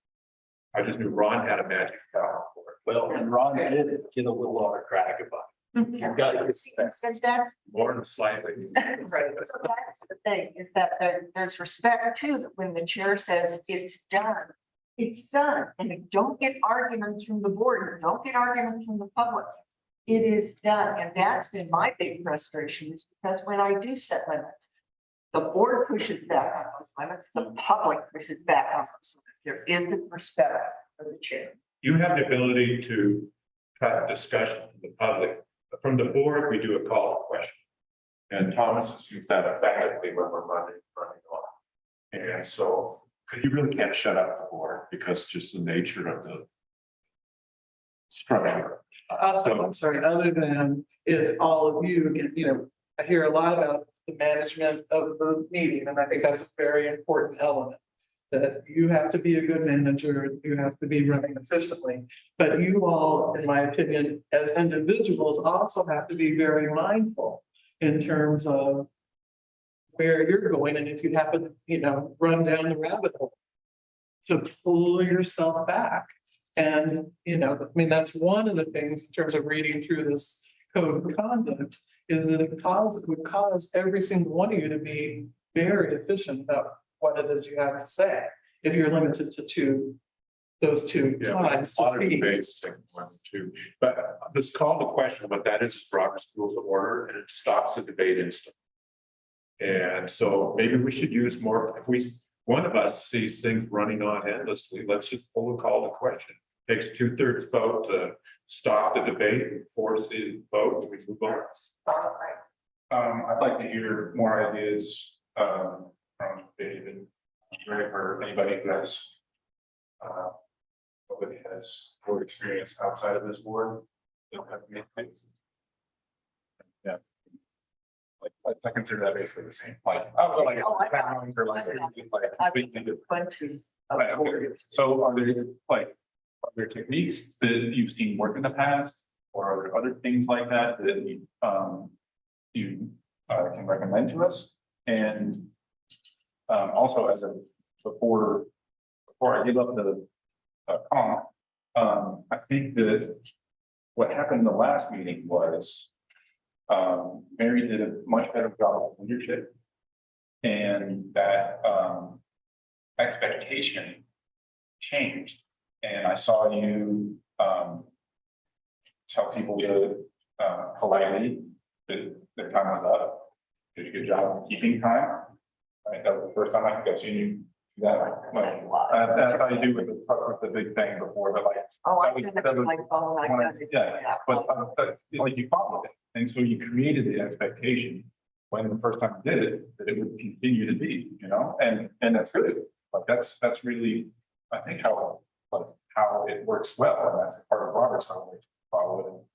I just knew Ron had a magic power for it. Well, and Ron did get a little off track about it. You've got to So that's, More than slightly. right, so that's the thing, is that there's respect too, that when the chair says it's done, it's done, and you don't get arguments from the board, you don't get arguments from the public. It is done, and that's been my big frustration, is because when I do set limits, the board pushes back on those limits, the public pushes back on those limits. There isn't respect for the chair. You have the ability to cut discussion from the public, but from the board, we do a call to question. And Thomas has used that effectively when we're running on. And so, because you really can't shut up the board, because just the nature of the structure. I'm sorry, other than if all of you, you know, I hear a lot about the management of the meeting, and I think that's a very important element. That you have to be a good manager, you have to be running efficiently, but you all, in my opinion, as individuals, also have to be very mindful in terms of where you're going, and if you happen to, you know, run down the rabbit hole, to pull yourself back. And, you know, I mean, that's one of the things in terms of reading through this code of conduct, is that it would cause every single one of you to be very efficient about what it is you have to say, if you're limited to those two times to speak. One, two, but this call to question, what that is Robert's rules of order, and it stops the debate instantly. And so maybe we should use more, if one of us sees things running on endlessly, let's just pull a call to question. Takes 2/3 vote to stop the debate, force the vote, and we move on. I'd like to hear more ideas, from David, Greg, or anybody who has. Nobody has board experience outside of this board. Yeah. I consider that basically the same, like, background or like completely different. Right, okay. So are there techniques that you've seen work in the past, or are there other things like that that you can recommend to us? And also before I give up the comp, I think that what happened in the last meeting was Mary did a much better job of leadership, and that expectation changed. And I saw you tell people to politely that the time was up. Did a good job of keeping time. Right, that was the first time I think I've seen you do that. That's how you do with the big thing before, but like. Oh, I that was- didn't that was like, oh, I got it. Yeah, but like you followed it, and so you created the expectation when the first time you did it, that it would continue to be, and that's good. Like that's really, I think how it works well, and that's the part of Robert's I like to follow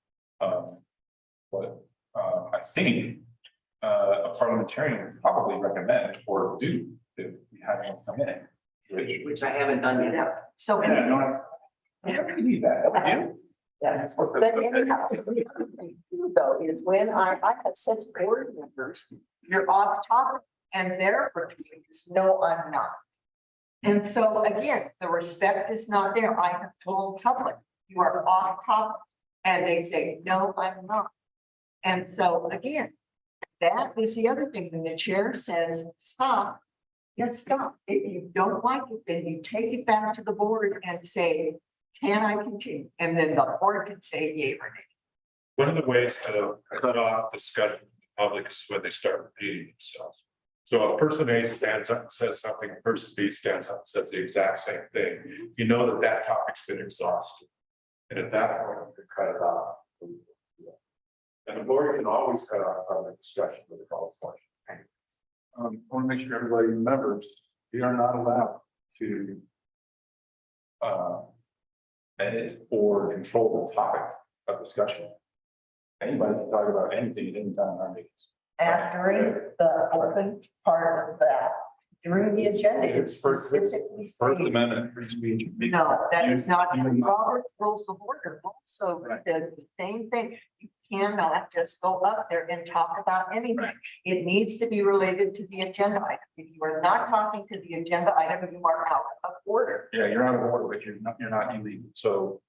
it. But I think a parliamentarian would probably recommend or do if we have one come in, Which I haven't done yet. So. yeah, no, I don't need that. That would you. Yeah, but anyhow, though, is when I have said to board members, you're off topic, and their repeating is, no, I'm not. And so again, the respect is not there. I have told public, you are off topic, and they say, no, I'm not. And so again, that is the other thing, when the chair says, stop, yes, stop. If you don't like it, then you take it back to the board and say, can I continue? And then the board can say yay or nay. One of the ways to cut off discussion in the public is when they start repeating themselves. So if person A stands up and says something, person B stands up and says the exact same thing, you know that topic's been exhausted. And at that point, you can cut it off. And the board can always cut off public discussion with a call to question. I want to make sure everybody remembers, we are not allowed to edit or control the topic of discussion. Anybody can talk about anything at any time in our meetings. And during the open part of that, during the agenda, it's It's First specifically First stated. Amendment, free speech. No, that is not, You- Robert's rules of order also said the same thing. You cannot just go up there and talk about anything. Right. It needs to be related to the agenda item. If you are not talking to the agenda item, you are out of order. Yeah, you're out of order, but you're not illegal. So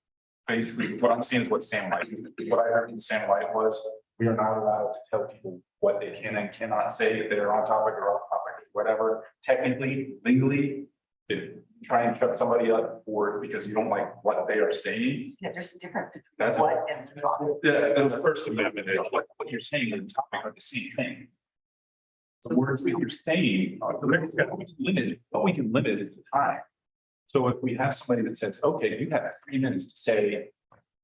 basically, what I'm seeing is what Sam White, what I heard from Sam White was, we are not allowed to tell people what they can and cannot say if they're on topic or off topic, whatever. Technically, legally, if you try and shut somebody up for because you don't like what they are saying, Yeah, there's a difference between That's what and not. yeah, that's First Amendment. what you're saying and the topic are the same thing. The words that you're saying are limited. What we can limit is the time. So if we have somebody that says, okay, you have 3 minutes to say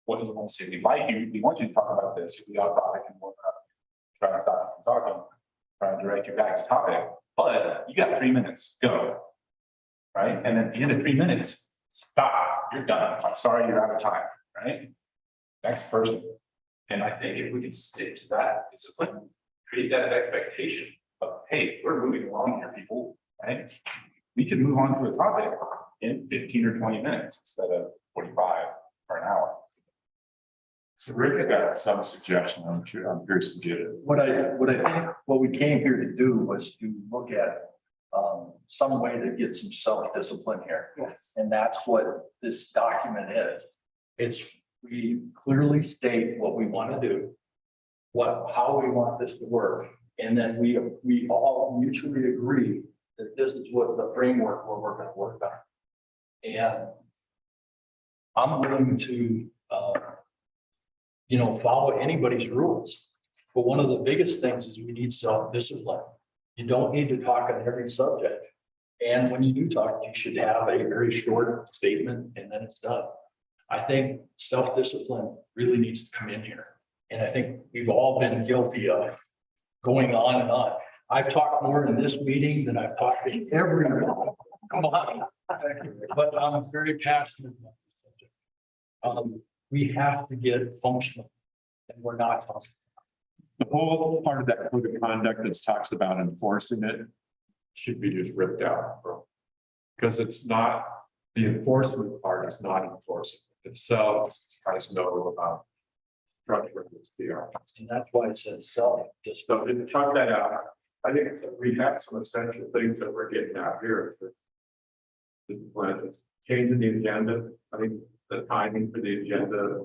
what you want to say, we like you, we want you to talk about this, you'll be off topic and we'll try to stop you from talking, try to direct you back to topic, but you got 3 minutes, go. Right, and at the end of 3 minutes, stop, you're done, I'm sorry, you're out of time, right? Next person. And I think if we can stick to that discipline, create that expectation of, hey, we're moving along here, people, right? We can move on to a topic in 15 or 20 minutes instead of 45 or an hour. So Rick got some suggestion, I'm curious to get it. What I think, what we came here to do was to look at some way to get some self-discipline here. Yes. And that's what this document is. It's, we clearly state what we want to do, how we want this to work. And then we all mutually agree that this is what the framework where we're going to work on. And I'm willing to, follow anybody's rules. But one of the biggest things is we need self-discipline. You don't need to talk on every subject. And when you do talk, you should have a very short statement and then it's done. I think self-discipline really needs to come in here. And I think we've all been guilty of going on and on. I've talked more in this meeting than I've talked in every meeting. Come on. But I'm very passionate about this subject. We have to get functional and we're not functional. The whole part of that code of conduct that talks about enforcing it should be just ripped out, bro. Because it's not, the enforcement part is not enforcing itself, has no structure of this PR. And that's why it says self. Just so to chunk that out, I think we have some essential things that we're getting out here. Changing the agenda, I think the timing for the agenda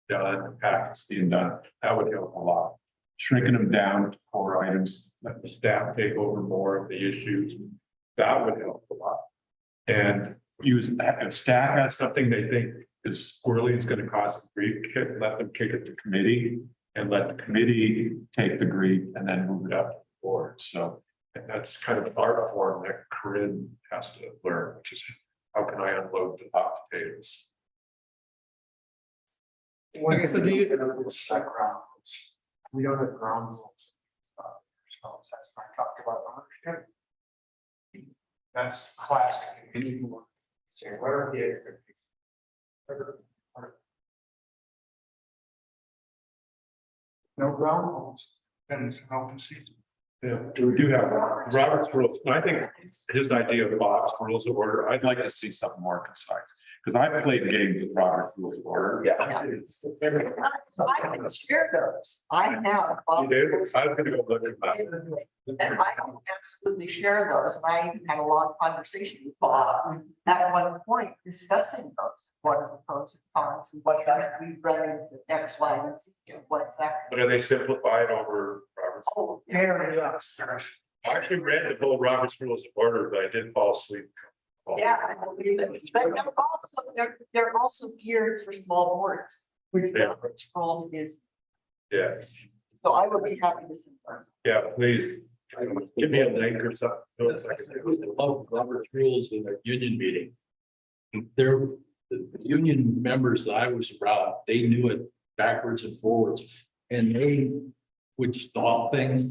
done, the packets being done, that would help a lot. Shrinking them down to core items, let the staff take over more of the issues, that would help a lot. And use, if staff has something they think is squirrely, it's gonna cause them grief, let them kick it to committee and let the committee take the grief and then move it up to the board. So and that's kind of the art form that Corinne has to learn, which is how can I unload the hot potatoes? Like I said, do you, We don't have ground rules. So that's not talked about ownership. That's classic. Anyone say, what are the expectations? No ground rules, then it's an open season. Yeah, we do have Robert's rules. And I think his idea of Bob's rules of order, I'd like to see something more concise. Because I've played games with Robert's rules of order. I can share those. I have. You did? I was gonna go look at that. And I can absolutely share those. And I even had a long conversation with Bob at one point discussing those. What are the pros and cons and what we read the next line and see what's that. But are they simplified over Robert's? Oh, very yes. I actually read the whole Robert's rules of order, but I did fall asleep. Yeah, I believe it. But they're also geared for small boards, which Yeah. Robert's rules is. Yeah, So I would be happy to see those. yeah, please. Give me a link or something. Love Robert's rules in their union meeting. The union members that I was around, they knew it backwards and forwards. And they would stop things.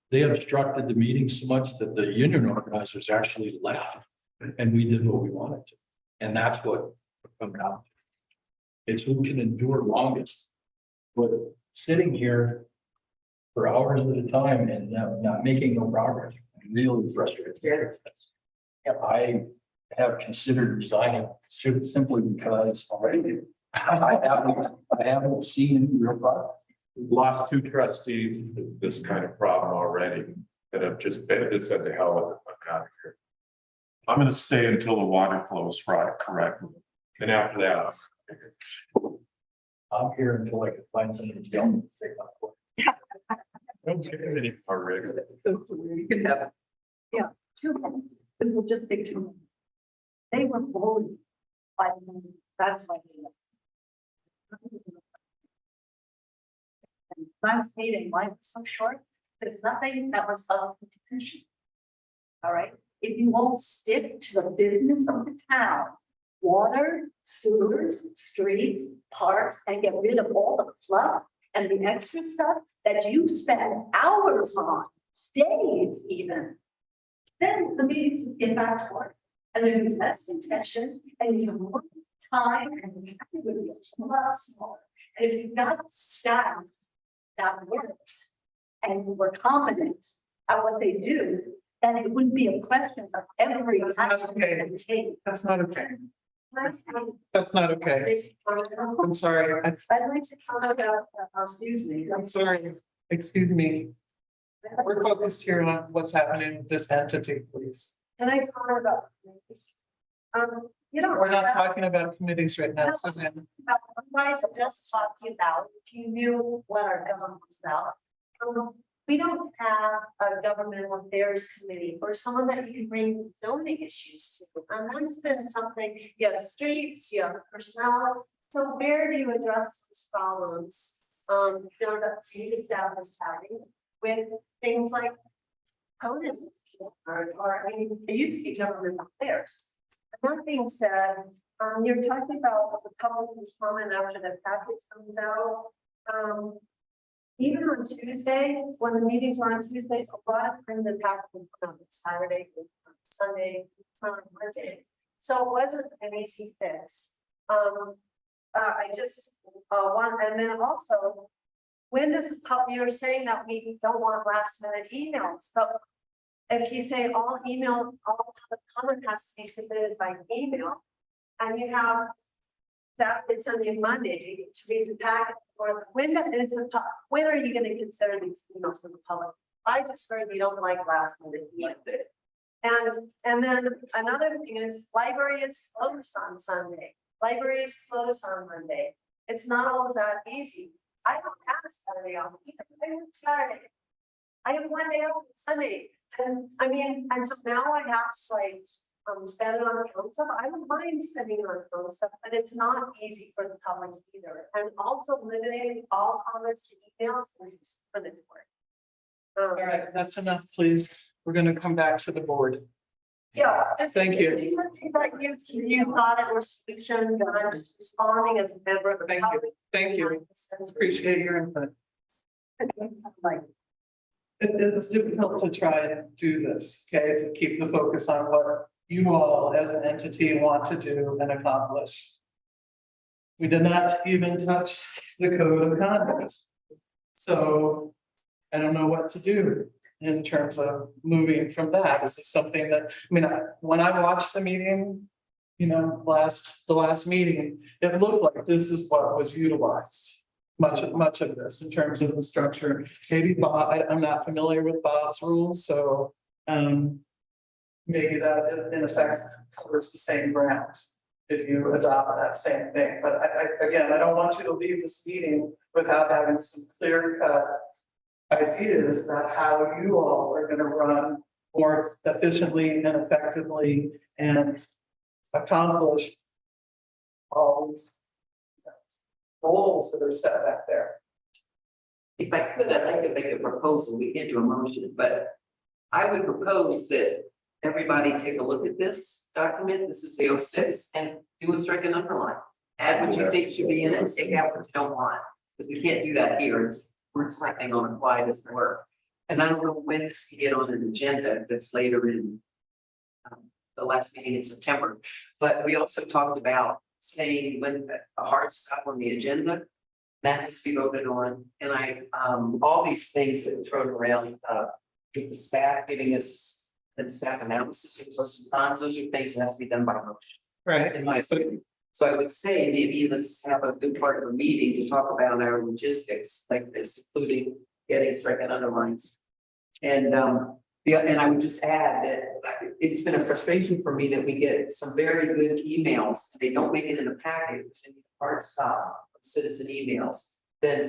They obstructed the meeting so much that the union organizers actually left. And we did what we wanted to. And that's what come down to. It's who can endure longest. But sitting here for hours at a time and not making no progress really frustrates me. I have considered resigning simply because already I haven't seen any real progress. We've lost 2 trustees with this kind of problem already that have just been, said the hell with it, I'm out of here. I'm gonna stay until the water flows right, correctly. And after that, I'm here until I can find somebody to tell me to take my course. don't get any far regular. So you can have. Two minutes, and we'll just take 2 minutes. They were bullied by the men. That's why. And last meeting, why it was so short, there's nothing that was of the petition. All right, if you won't stick to the business of the town, water, sewers, streets, parks, and get rid of all the fluff and the extra stuff that you spend hours on, days even, then the meetings will get back to work. And then use less intention and you have more time and the happy with you, a lot smaller. And if you've got staff that worked and who were competent at what they do, then it wouldn't be a question of every That's not action okay. they take. that's not okay. That's not okay. I'm sorry. I'd like to talk about, excuse me. I'm sorry. Excuse me. We're focused here on what's happening with this entity, please. Can I comment about this? You don't. We're not have- talking about committees right now, Suzanne. Otherwise, I'm just talking about, if you knew what our government is about. We don't have a governmental affairs committee or someone that you can bring zoning issues to. And that's been something, you have streets, you have personnel. So where do you address these problems? That city staff is having with things like opponent. Or, I mean, they used to be government affairs. That being said, you're talking about the public comment after the package comes out. Even on Tuesday, when the meetings are on Tuesdays, a lot of times the package will come out on Saturday, Sunday, Monday. So it wasn't an easy fix. I just want, and then also, when does you're saying that we don't want last minute emails, so if you say all email, all the comment has to be submitted by email, and you have Saturday, Sunday, and Monday to read the packet, or when is the when are you going to consider these emails from the public? I just heard you don't like last minute emails. And then another thing is library is closed on Sunday. Library is closed on Monday. It's not always that easy. I don't have Saturday off either. I have Saturday. I have one day off on Sunday. And I mean, and so now I have to like spend it on phone stuff. I don't mind spending it on phone stuff, but it's not easy for the public either. And also limiting all comments to emails is just for the board. All right, that's enough, please. We're gonna come back to the board. Yeah. Thank you. These are things that you thought it was solution, and I'm just responding as a member of the Thank you. public. Thank you. Appreciate your input. Like, It's difficult to try and do this, okay, to keep the focus on what you all as an entity want to do and accomplish. We did not even touch the code of conduct. So I don't know what to do in terms of moving from that. Is this something that, I mean, when I watched the meeting, you know, the last meeting, it looked like this is what was utilized. Much of this in terms of the structure. Maybe Bob, I'm not familiar with Bob's rules, so maybe that in effect covers the same ground if you adopt that same thing. But again, I don't want you to leave this meeting without having some clear-cut ideas about how you all are going to run more efficiently and effectively and accomplish all these goals that are set back there. If I could, I'd like to make a proposal. We can't do a motion, but I would propose that everybody take a look at this document. This is the 06 and do a strike and underline. Add what you think should be in it, take out what you don't want. Because we can't do that here. It's we're selecting on why this work. And I don't know when this can get on an agenda that's later in the last meeting in September. But we also talked about saying when a hard stop on the agenda, that has to be voted on. And all these things that are thrown around, with the staff giving us the staff analysis versus bonds, those are things that have to be done by motion. Right. In my opinion. So I would say maybe let's have a good part of a meeting to talk about our logistics like this, including getting strike and underlines. And and I would just add that it's been a frustration for me that we get some very good emails. They don't make it in the package and hard stop citizen emails. Then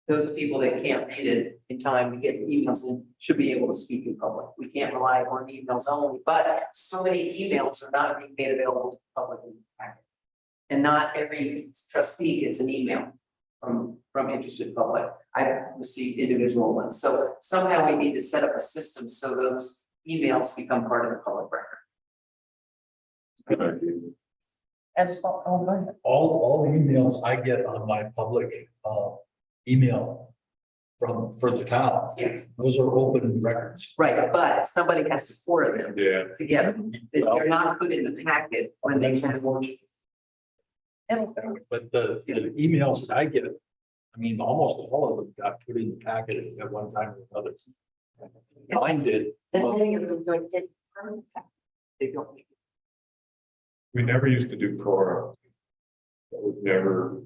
those people that can't read it in time to get emails in should be able to speak in public. We can't rely on emails only, but so many emails are not being made available to the public in the package. And not every trustee gets an email from interested public. I received individual ones. So somehow we need to set up a system so those emails become part of the public record. Good idea. As for, oh, go ahead. All the emails I get on my public email for the town, Yes. those are open records. Right, but somebody has to forward them Yeah. to get them. They're not put in the packet when they send them. But the emails that I get, I mean, almost all of them got put in the packet at one time or another. Mine did. Well, They don't. We never used to do Cora. That was never,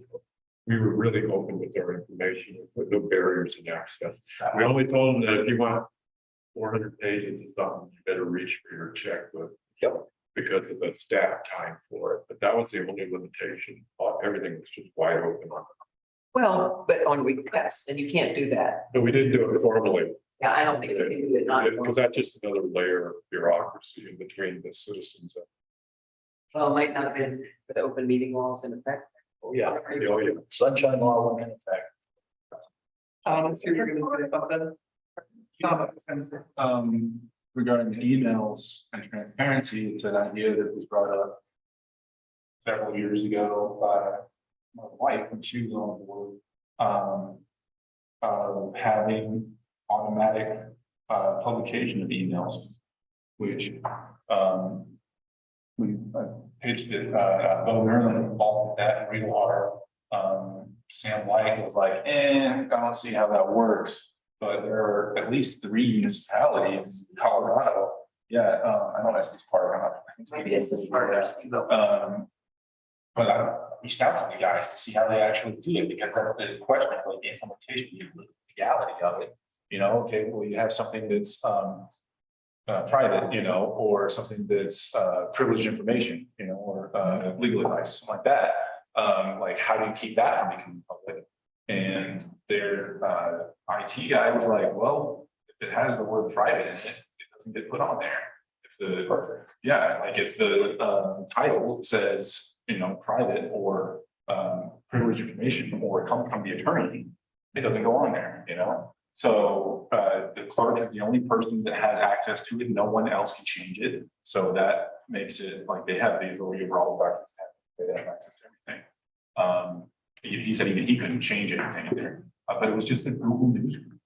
we were really open with our information, with no barriers in access. We only told them that if you want 400 pages of something, you better reach for your checkbook. Yep. Because of the staff time for it, but that was the only limitation. Everything was just wide open on it. Well, but on request, and you can't do that. But we didn't do it formally, Yeah, I don't think you can do it, not. because that's just another layer of bureaucracy in between the citizens. Well, it might not have been with open meeting laws in effect. Oh, yeah. Oh, yeah. Sunshine law went in effect. If you were gonna say something. Regarding the emails and transparency, it's an idea that was brought up several years ago by my wife when she was on board. Of having automatic publication of emails, which we pitched it, Bo Merlin involved with that in real hard. Sam White was like, I don't see how that works. But there are at least 3 municipalities in Colorado. Yeah, I know that's this part. I think Maybe this is part of Steamboat. But I reached out to the guys to see how they actually do it, because that's the question, like the implementation, the legality of it. You know, okay, well, you have something that's private, you know, or something that's privileged information, you know, or legal advice, something like that. Like, how do you keep that from becoming public? And their IT guy was like, well, if it has the word private in it, it doesn't get put on there. If the perfect, yeah, like if the title says, you know, private or privileged information, or come from the attorney, it doesn't go on there, you know. So the clerk is the only person that has access to it. No one else can change it. So that makes it like they have the authority over all the documents. They have access to everything. He said even he couldn't change anything in there, but it was just a Google News group.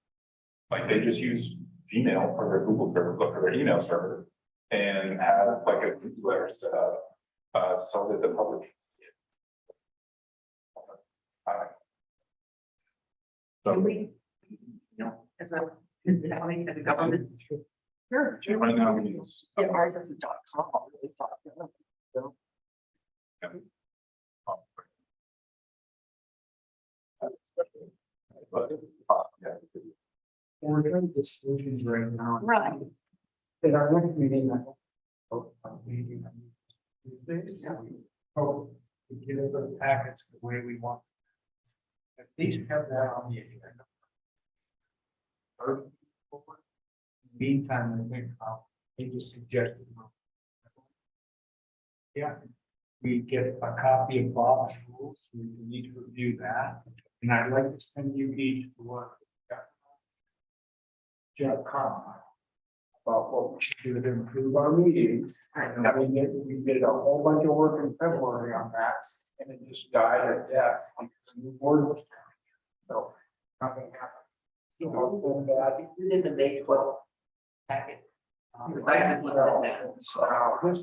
Like they just use Gmail for their Google server, for their email server, and have like a newsletter set up so that the public. Can we, you know, as a government? Sure. Right now we use. Yeah, ours is .com. But, yeah. We're doing the solutions right now. Right. At our next meeting, I hope. Oh, we get the packets the way we want. At least have that on the agenda. Meantime, I think they just suggested. Yeah, we get a copy of Bob's rules, we need to review that, and I'd like to send you each one. Jeff comment about what we should do to improve our meetings. And we did a whole bunch of work in February on that, and it just died a death. On the new board. So nothing happened. So Within the May 12th packet. I just looked at that. so this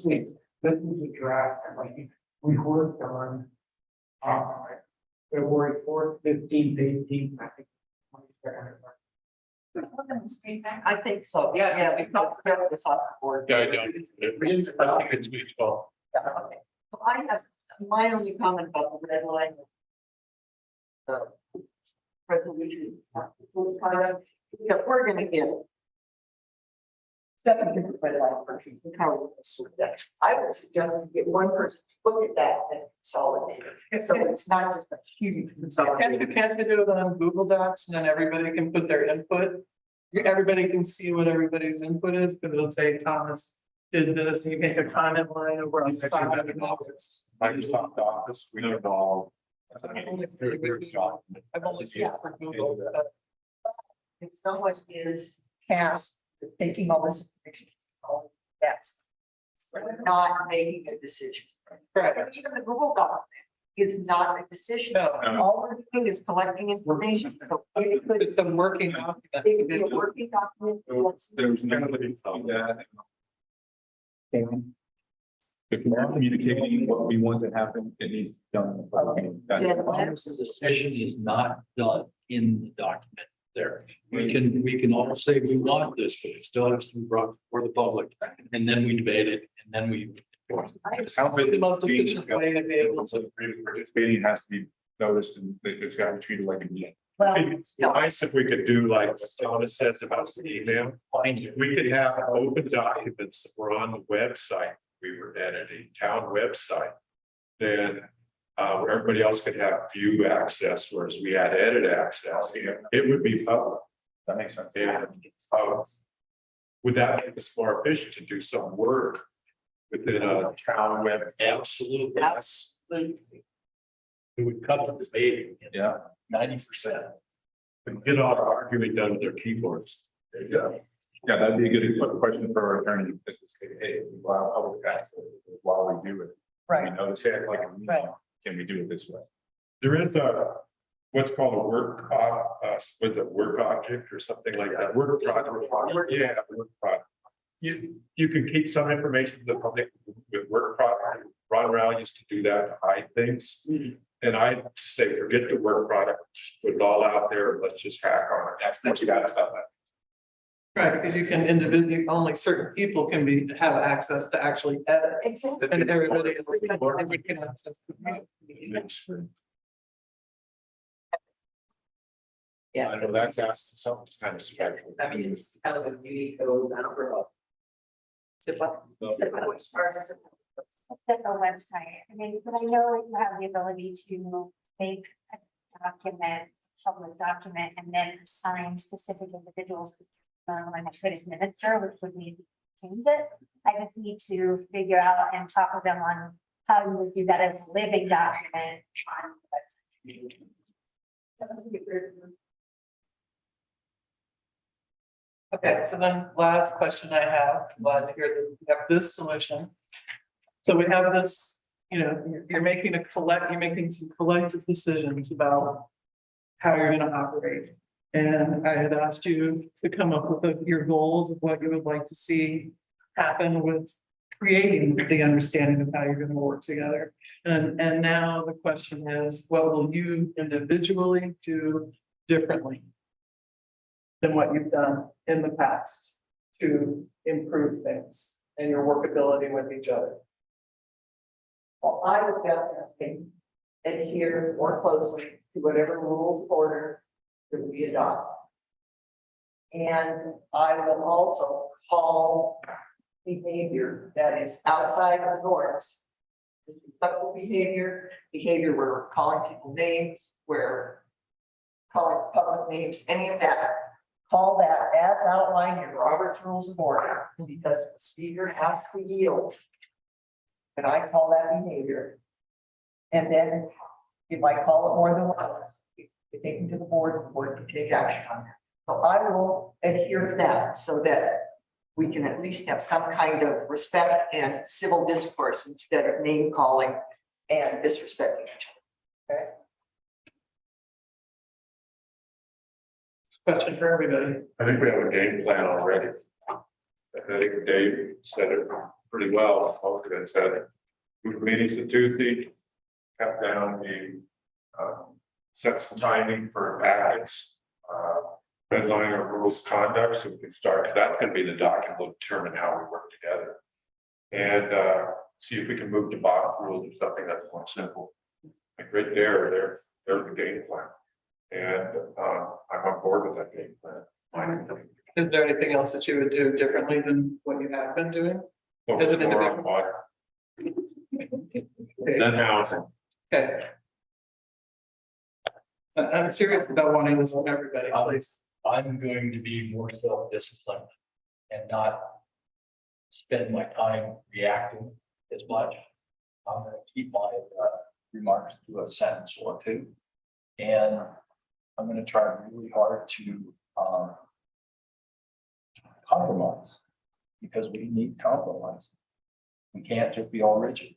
is a draft, and like we worked on February 4th, 15th, 18th, I think. 22nd. I think so. Yeah, we talked about this off the board. Yeah, I don't. I think it's week 12. Yeah, okay. So I have, my only comment about the red line. Resolution. We're gonna get 7 different red line versions. And how we're gonna sort that. I would suggest we get one person to look at that and consolidate it. So it's not just a huge consolidation. Can't you do it on Google Docs and then everybody can put their input? Everybody can see what everybody's input is, but it'll say Thomas did this, and you make a comment line over on the side of the notes. Microsoft Office, we don't all. I've only, yeah, for Google, but It's not what is cast, taking all this information, all that's. We're not making a decision. correct. Even the Google doc is not a decision. No. All we're doing is collecting information, so it could, It's a working it could be a document. working document. that's- There's nobody on that. If we're communicating what we want to happen, it needs to be done. in the public meeting. That's- Yeah, The decision is not done in the document there. We can all say we want this, but it still has to be brought before the public, and then we debate it, and then we. It sounds like The most efficient way to be able to. Participating has to be noticed and it's got to be treated like a meeting. Well, It's nice if we could do like what Donna says about the email. We could have open documents that were on the website. We were editing town website. Then where everybody else could have view access, whereas we had edit access, it would be public. That makes sense. And would that make us more efficient to do some work within a town web? Absolutely. absolutely. It would cut the debate. Yeah. 90%. And get all our arguing done with their keyboards. There you go. Yeah, that'd be a good question for our attorney, just to say, hey, while public access, while we do it. Right. You know, to say it like, Right. can we do it this way? There is what's called a was it work object or something like that? Work project. Yeah, work project. You can keep some information to the public with work product. Ron Rao used to do that to hide things. And I say, forget the work product, just put it all out there, let's just hack on it. That's what you got to tell that. Right, because you can individually, only certain people can have access to actually edit. Exactly. And everybody else can access to view. Yeah, I know that's some kind of special. I mean, it's kind of a beauty code, I don't know. Set a website, I mean, but I know you have the ability to make a document, public document, and then assign specific individuals. When I could administer, which would need to change it. I just need to figure out and talk with them on how you would do that as a living document on the website. Okay, so then last question I have, glad to hear that we have this solution. So we have this, you're making some collective decisions about how you're gonna operate. And I had asked you to come up with your goals of what you would like to see happen with creating the understanding of how you're gonna work together. And now the question is, what will you individually do differently than what you've done in the past to improve things and your workability with each other? Well, I would definitely adhere more closely to whatever rules of order that we adopt. And I will also call behavior that is outside of norms. Disrespectful behavior where we're calling people names, we're calling public names, any of that. Call that as outlined in Robert's Rules of Order, because the speaker has to yield. And I call that behavior. And then if I call it more than once, you take it to the board can take action on that. So I will adhere to that so that we can at least have some kind of respect and civil discourse instead of name calling and disrespecting each other. Okay. Question for everybody. I think we have a game plan already. I think Dave said it pretty well. Most of it said, move meetings to Tuesday, cut down the set some timing for packets, redlining our rules of conduct, so we can start. That can be the document will determine how we work together, and see if we can move to box rules or something that's more simple. Like right there's the game plan, and I'm on board with that game plan. Is there anything else that you would do differently than what you have been doing? As an individual? Then housing. Okay. I'm serious about wanting this on everybody, please. I'm going to be more self-disciplined and not spend my time reacting as much. I'm going to keep my remarks to a sentence or two. And I'm going to try really hard to compromise, because we need compromise. We can't just be all rigid.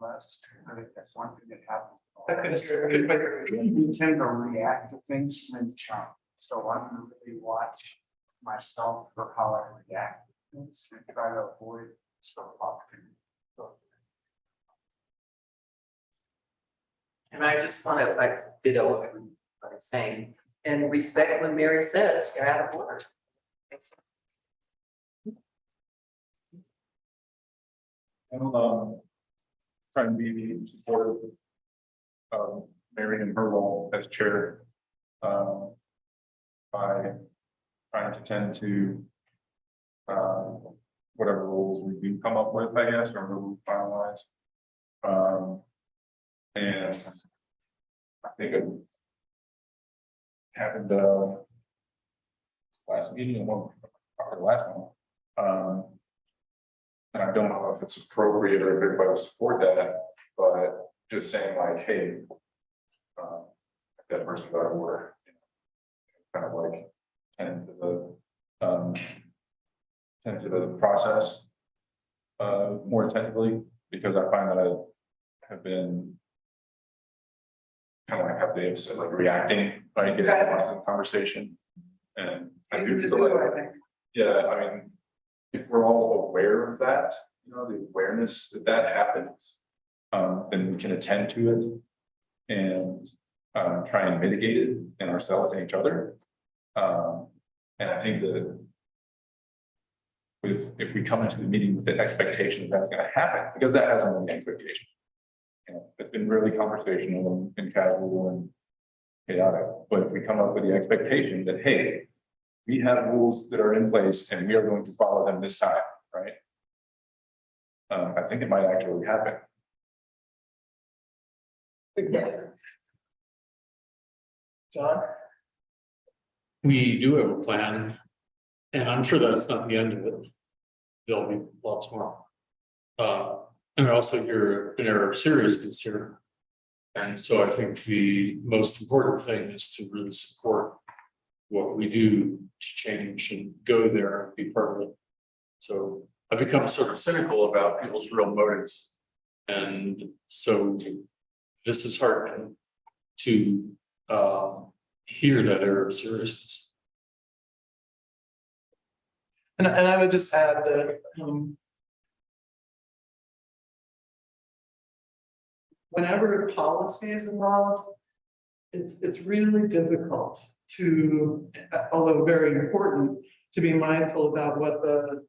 I think that's one thing that happens. We We tend to react to things and jump. So I'm gonna really watch myself for how I react to things and try to avoid so often. And I just want to like ditto what everybody's saying and respect when Mary says you're out of order. Trying to be supportive of Mary and her role as chair. By trying to tend to whatever rules we do come up with, I guess, or rules finalize. And I think it happened last meeting, or the last one. And I don't know if it's appropriate or if everybody will support that, but just saying like, hey, That person got more, kind of like, tend to the process. More attentively, because I find that I have been. Kind of like how Dave said, like reacting, right, getting lost in the conversation. And I do feel like, yeah, I mean, if we're all aware of that, you know, the awareness that that happens, then we can attend to it and try and mitigate it in ourselves and each other. And I think that if we come into the meeting with the expectation that that's going to happen, because that hasn't been the expectation. You know, it's been really conversational and casual and chaotic, but if we come up with the expectation that, hey, we have rules that are in place and we are going to follow them this time, right? I think it might actually happen. John? We do have a plan, and I'm sure that's not the end of it. There'll be lots more. And also you're an area of seriousness here. And so I think the most important thing is to really support what we do to change and go there and be part of it. So I've become sort of cynical about people's real motives. And so this is heartening to hear that area of seriousness. And I would just add that, whenever policy is involved, it's really difficult to, although very important, to be mindful about what the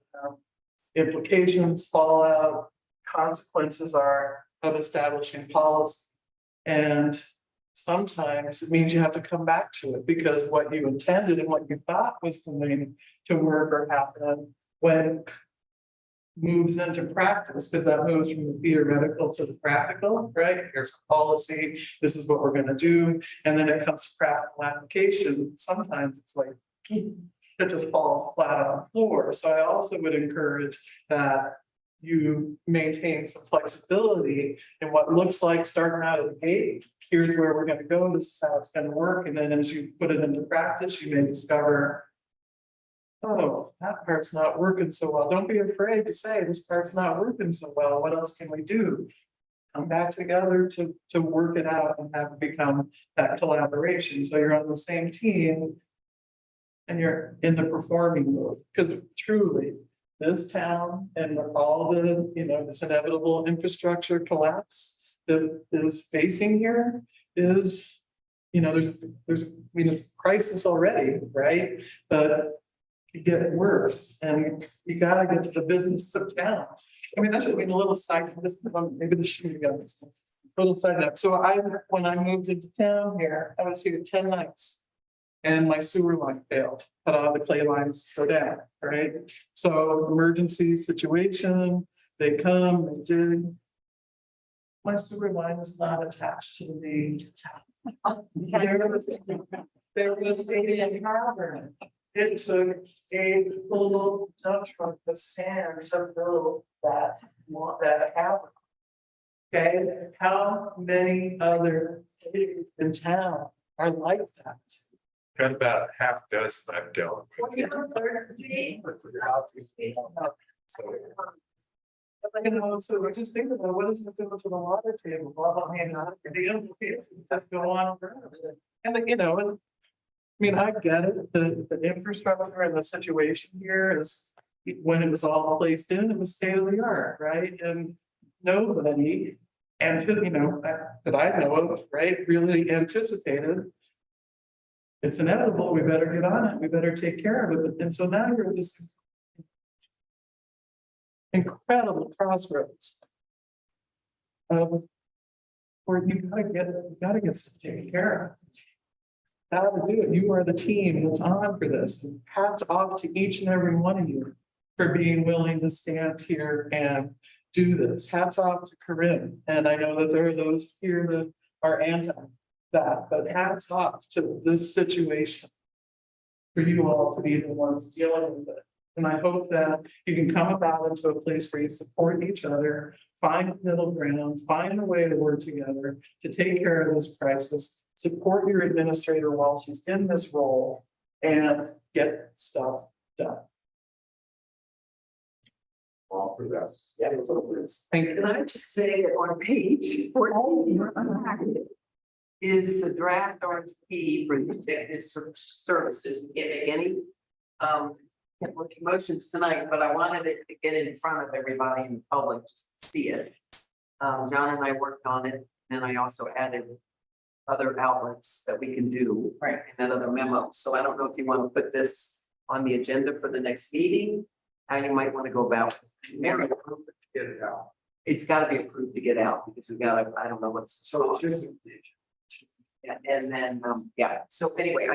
implications, fallout, consequences are of establishing policy. And sometimes it means you have to come back to it because what you intended and what you thought was going to work or happen when moves into practice, because that moves from the theoretical to the practical, right? Here's a policy, this is what we're going to do, and then it comes to practical application. Sometimes it's like it just falls flat on the floor. So I also would encourage that you maintain some flexibility in what looks like starting out of the gate. Here's where we're going to go, this is how it's going to work, and then as you put it into practice, you may discover, oh, that part's not working so well. Don't be afraid to say this part's not working so well. What else can we do? Come back together to work it out and have it become that collaboration. So you're on the same team and you're in the performing mode. Because truly, this town and all the, you know, this inevitable infrastructure collapse that is facing here is, you know, there's, I mean, it's a crisis already, right? But it get worse, and you gotta get to the business of town. I mean, that should be a little side, maybe this should be a little side note. So when I moved into town here, I was here 10 nights. And my sewer line failed, but all the clay lines go down, right? So emergency situation, they come, they dig. My sewer line is not attached to the main town. There was a harbor. It took a full dump truck of sand to build that harbor. Okay, how many other cities in town are like that? Got about half dozen I've dealt with. You know, so we're just thinking about what is it doing to the water table, blah, blah, blah, the implications that go on forever. And you know, and I mean, I get it, the infrastructure and the situation here is, when it was all placed in, it was state of the art, right? And nobody, you know, that I know of, right, really anticipated. It's inevitable, we better get on it, we better take care of it. And so now you're at this incredible crossroads. Where you gotta get stuff taken care of. How to do it. You are the team that's on for this. And hats off to each and every one of you for being willing to stand here and do this. Hats off to Corinne. And I know that there are those here that are anti that, but hats off to this situation for you all to be the ones dealing with it. And I hope that you can come about into a place where you support each other, find a middle ground, find a way to work together to take care of this crisis support your administrator while she's in this role and get stuff done. All for that. Yeah, that's what it is. Thank you. Can I just say that on page 14 is the draft RFP for the executive services. We can't make any motions tonight, but I wanted it to get in front of everybody in the public just to see it. John and I worked on it, and I also added other outlets that we can do. Right. In that other memo. So I don't know if you want to put this on the agenda for the next meeting, how you might want to go about. Mary, Get it out. it's got to be approved to get out because we got to, I don't know what's. So it's just. Yeah, and then, yeah, so anyway,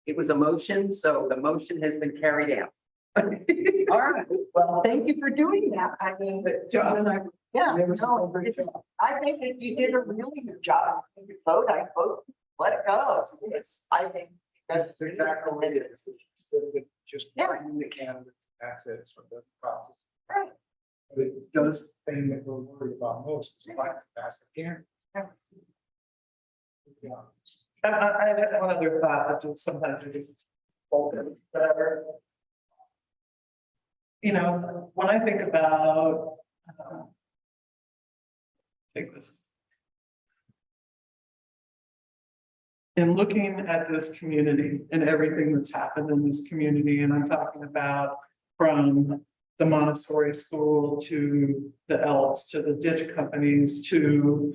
it was a motion, so the motion has been carried out. All right, well, thank you for doing that. I mean, but John and I, yeah, no, I think if you did a really good job, if you vote, I vote, let it go. I think that's exactly what it is. Just Yeah. bring the candidate, that's it, so the process. Right. But it does the thing that we're worried about most, is like fast again. Yeah. I had one other thought that just sometimes it is open, whatever. You know, when I think about, take this. In looking at this community and everything that's happened in this community, and I'm talking about from the Montessori school to the Elks, to the ditch companies, to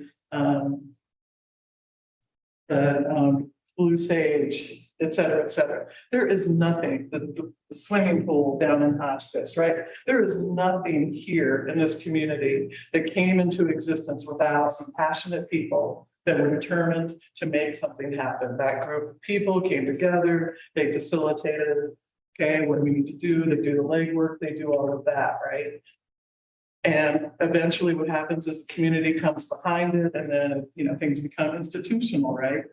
the Blue Sage, et cetera, et cetera. There is nothing, the swimming pool down in Hospice, right? There is nothing here in this community that came into existence without some passionate people that were determined to make something happen. That group of people came together, they facilitated, okay, what do we need to do? They do the legwork, they do all of that, right? And eventually what happens is the community comes behind it and then, you know, things become institutional, right?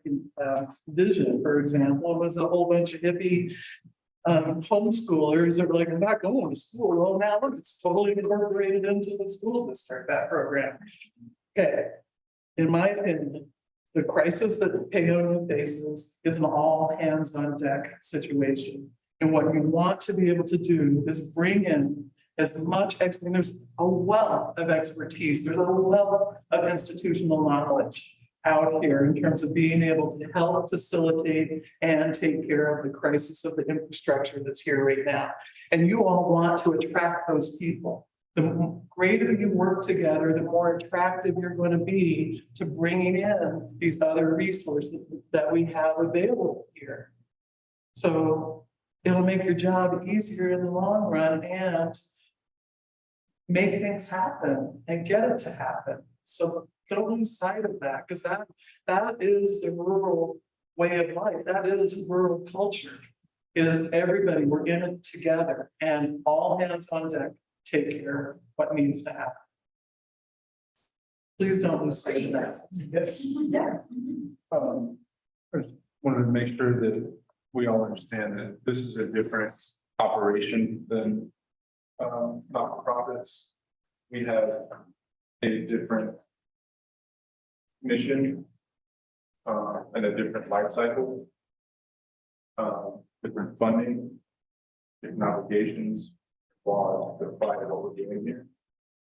Vision, for example, was a whole bunch of hippie homeschoolers that were like, I'm not going to school. Well, now look, it's totally incorporated into the school district, that program. Okay, in my opinion, the crisis that Paonia faces is an all hands on deck situation. And what you want to be able to do is bring in as much, there's a wealth of expertise, there's a wealth of institutional knowledge out here in terms of being able to help facilitate and take care of the crisis of the infrastructure that's here right now. And you all want to attract those people. The greater you work together, the more attractive you're going to be to bringing in these other resources that we have available here. So it'll make your job easier in the long run and make things happen and get it to happen. So don't lose sight of that, because that is the rural way of life. That is rural culture, is everybody, we're in it together and all hands on deck, take care of what needs to happen. Please don't lose sight of that. Yeah. I just wanted to make sure that we all understand that this is a different operation than not-for-profits. We have a different mission and a different life cycle, different funding, different obligations, laws that apply to what we're doing here.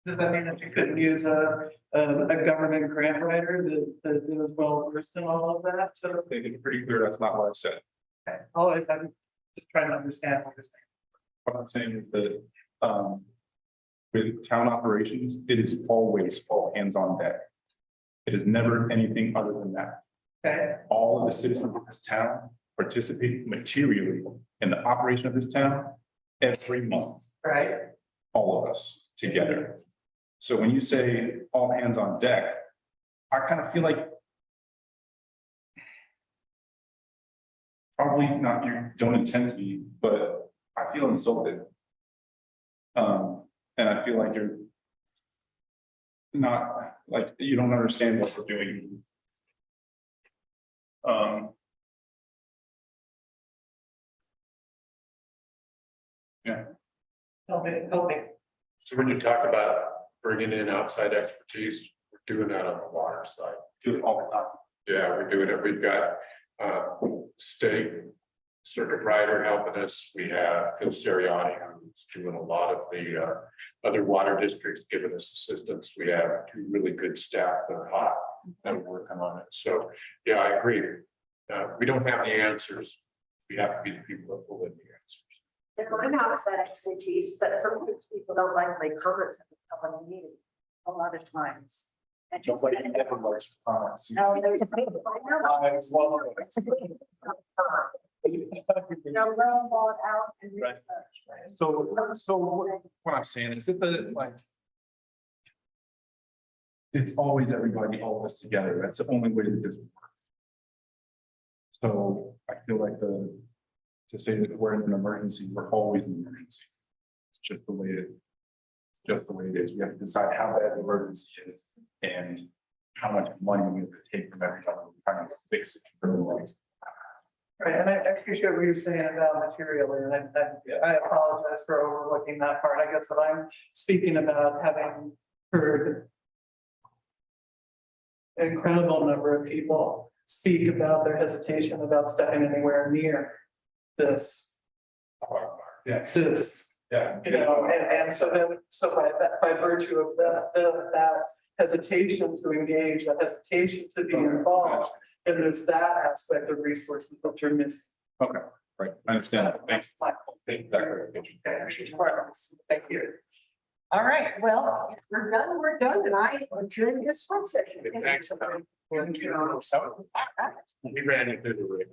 Does that mean that you couldn't use a government grant writer that is well versed in all of that? So, I think it's pretty clear that's not what I said. I'm just trying to understand what you're saying. What I'm saying is that with town operations, it is always all hands on deck. It is never anything other than that. Okay, All of the citizens of this town participate materially in the operation of this town every month, right. all of us together. So when you say all hands on deck, I kind of feel like probably not, you don't intend to be, but I feel insulted. And I feel like you're not, like, you don't understand what we're doing. Yeah. Help me. So when you talk about bringing in outside expertise, we're doing that on the water side. Do it all the time. Yeah, we're doing it. We've got state circuit rider helping us. We have Phil Seriani, who's doing a lot of the other water districts giving us assistance. We have two really good staff that are hot that are working on it. So, yeah, I agree. We don't have the answers. We have to be the people that pull in the answers. And I'm outside expertise, but sometimes people don't like my comments at the public meeting, a lot of times. And just- Nobody ever likes comments. No, there's. They're well thought out and Right. researched, right? So what I'm saying is that the, like. It's always everybody, all of us together. That's the only way that this works. So I feel like to say that we're in an emergency, we're always in an emergency. It's just the way it is. We have to decide how bad the emergency is and how much money we have to take from every time we're trying to fix it. Right, and I appreciate what you're saying about materially, and I apologize for overlooking that part. I guess what I'm speaking about, having heard an incredible number of people speak about their hesitation about stepping anywhere near this. Yeah. This, Yeah. you know, and so then, so by virtue of that hesitation to engage, that hesitation to be involved, and there's that aspect of resources that you're missing. Okay, right. I understand that. Thanks. Thank you. Thank you. All right, well, if we're done, and I adjourn this one session. Thanks. We ran into the.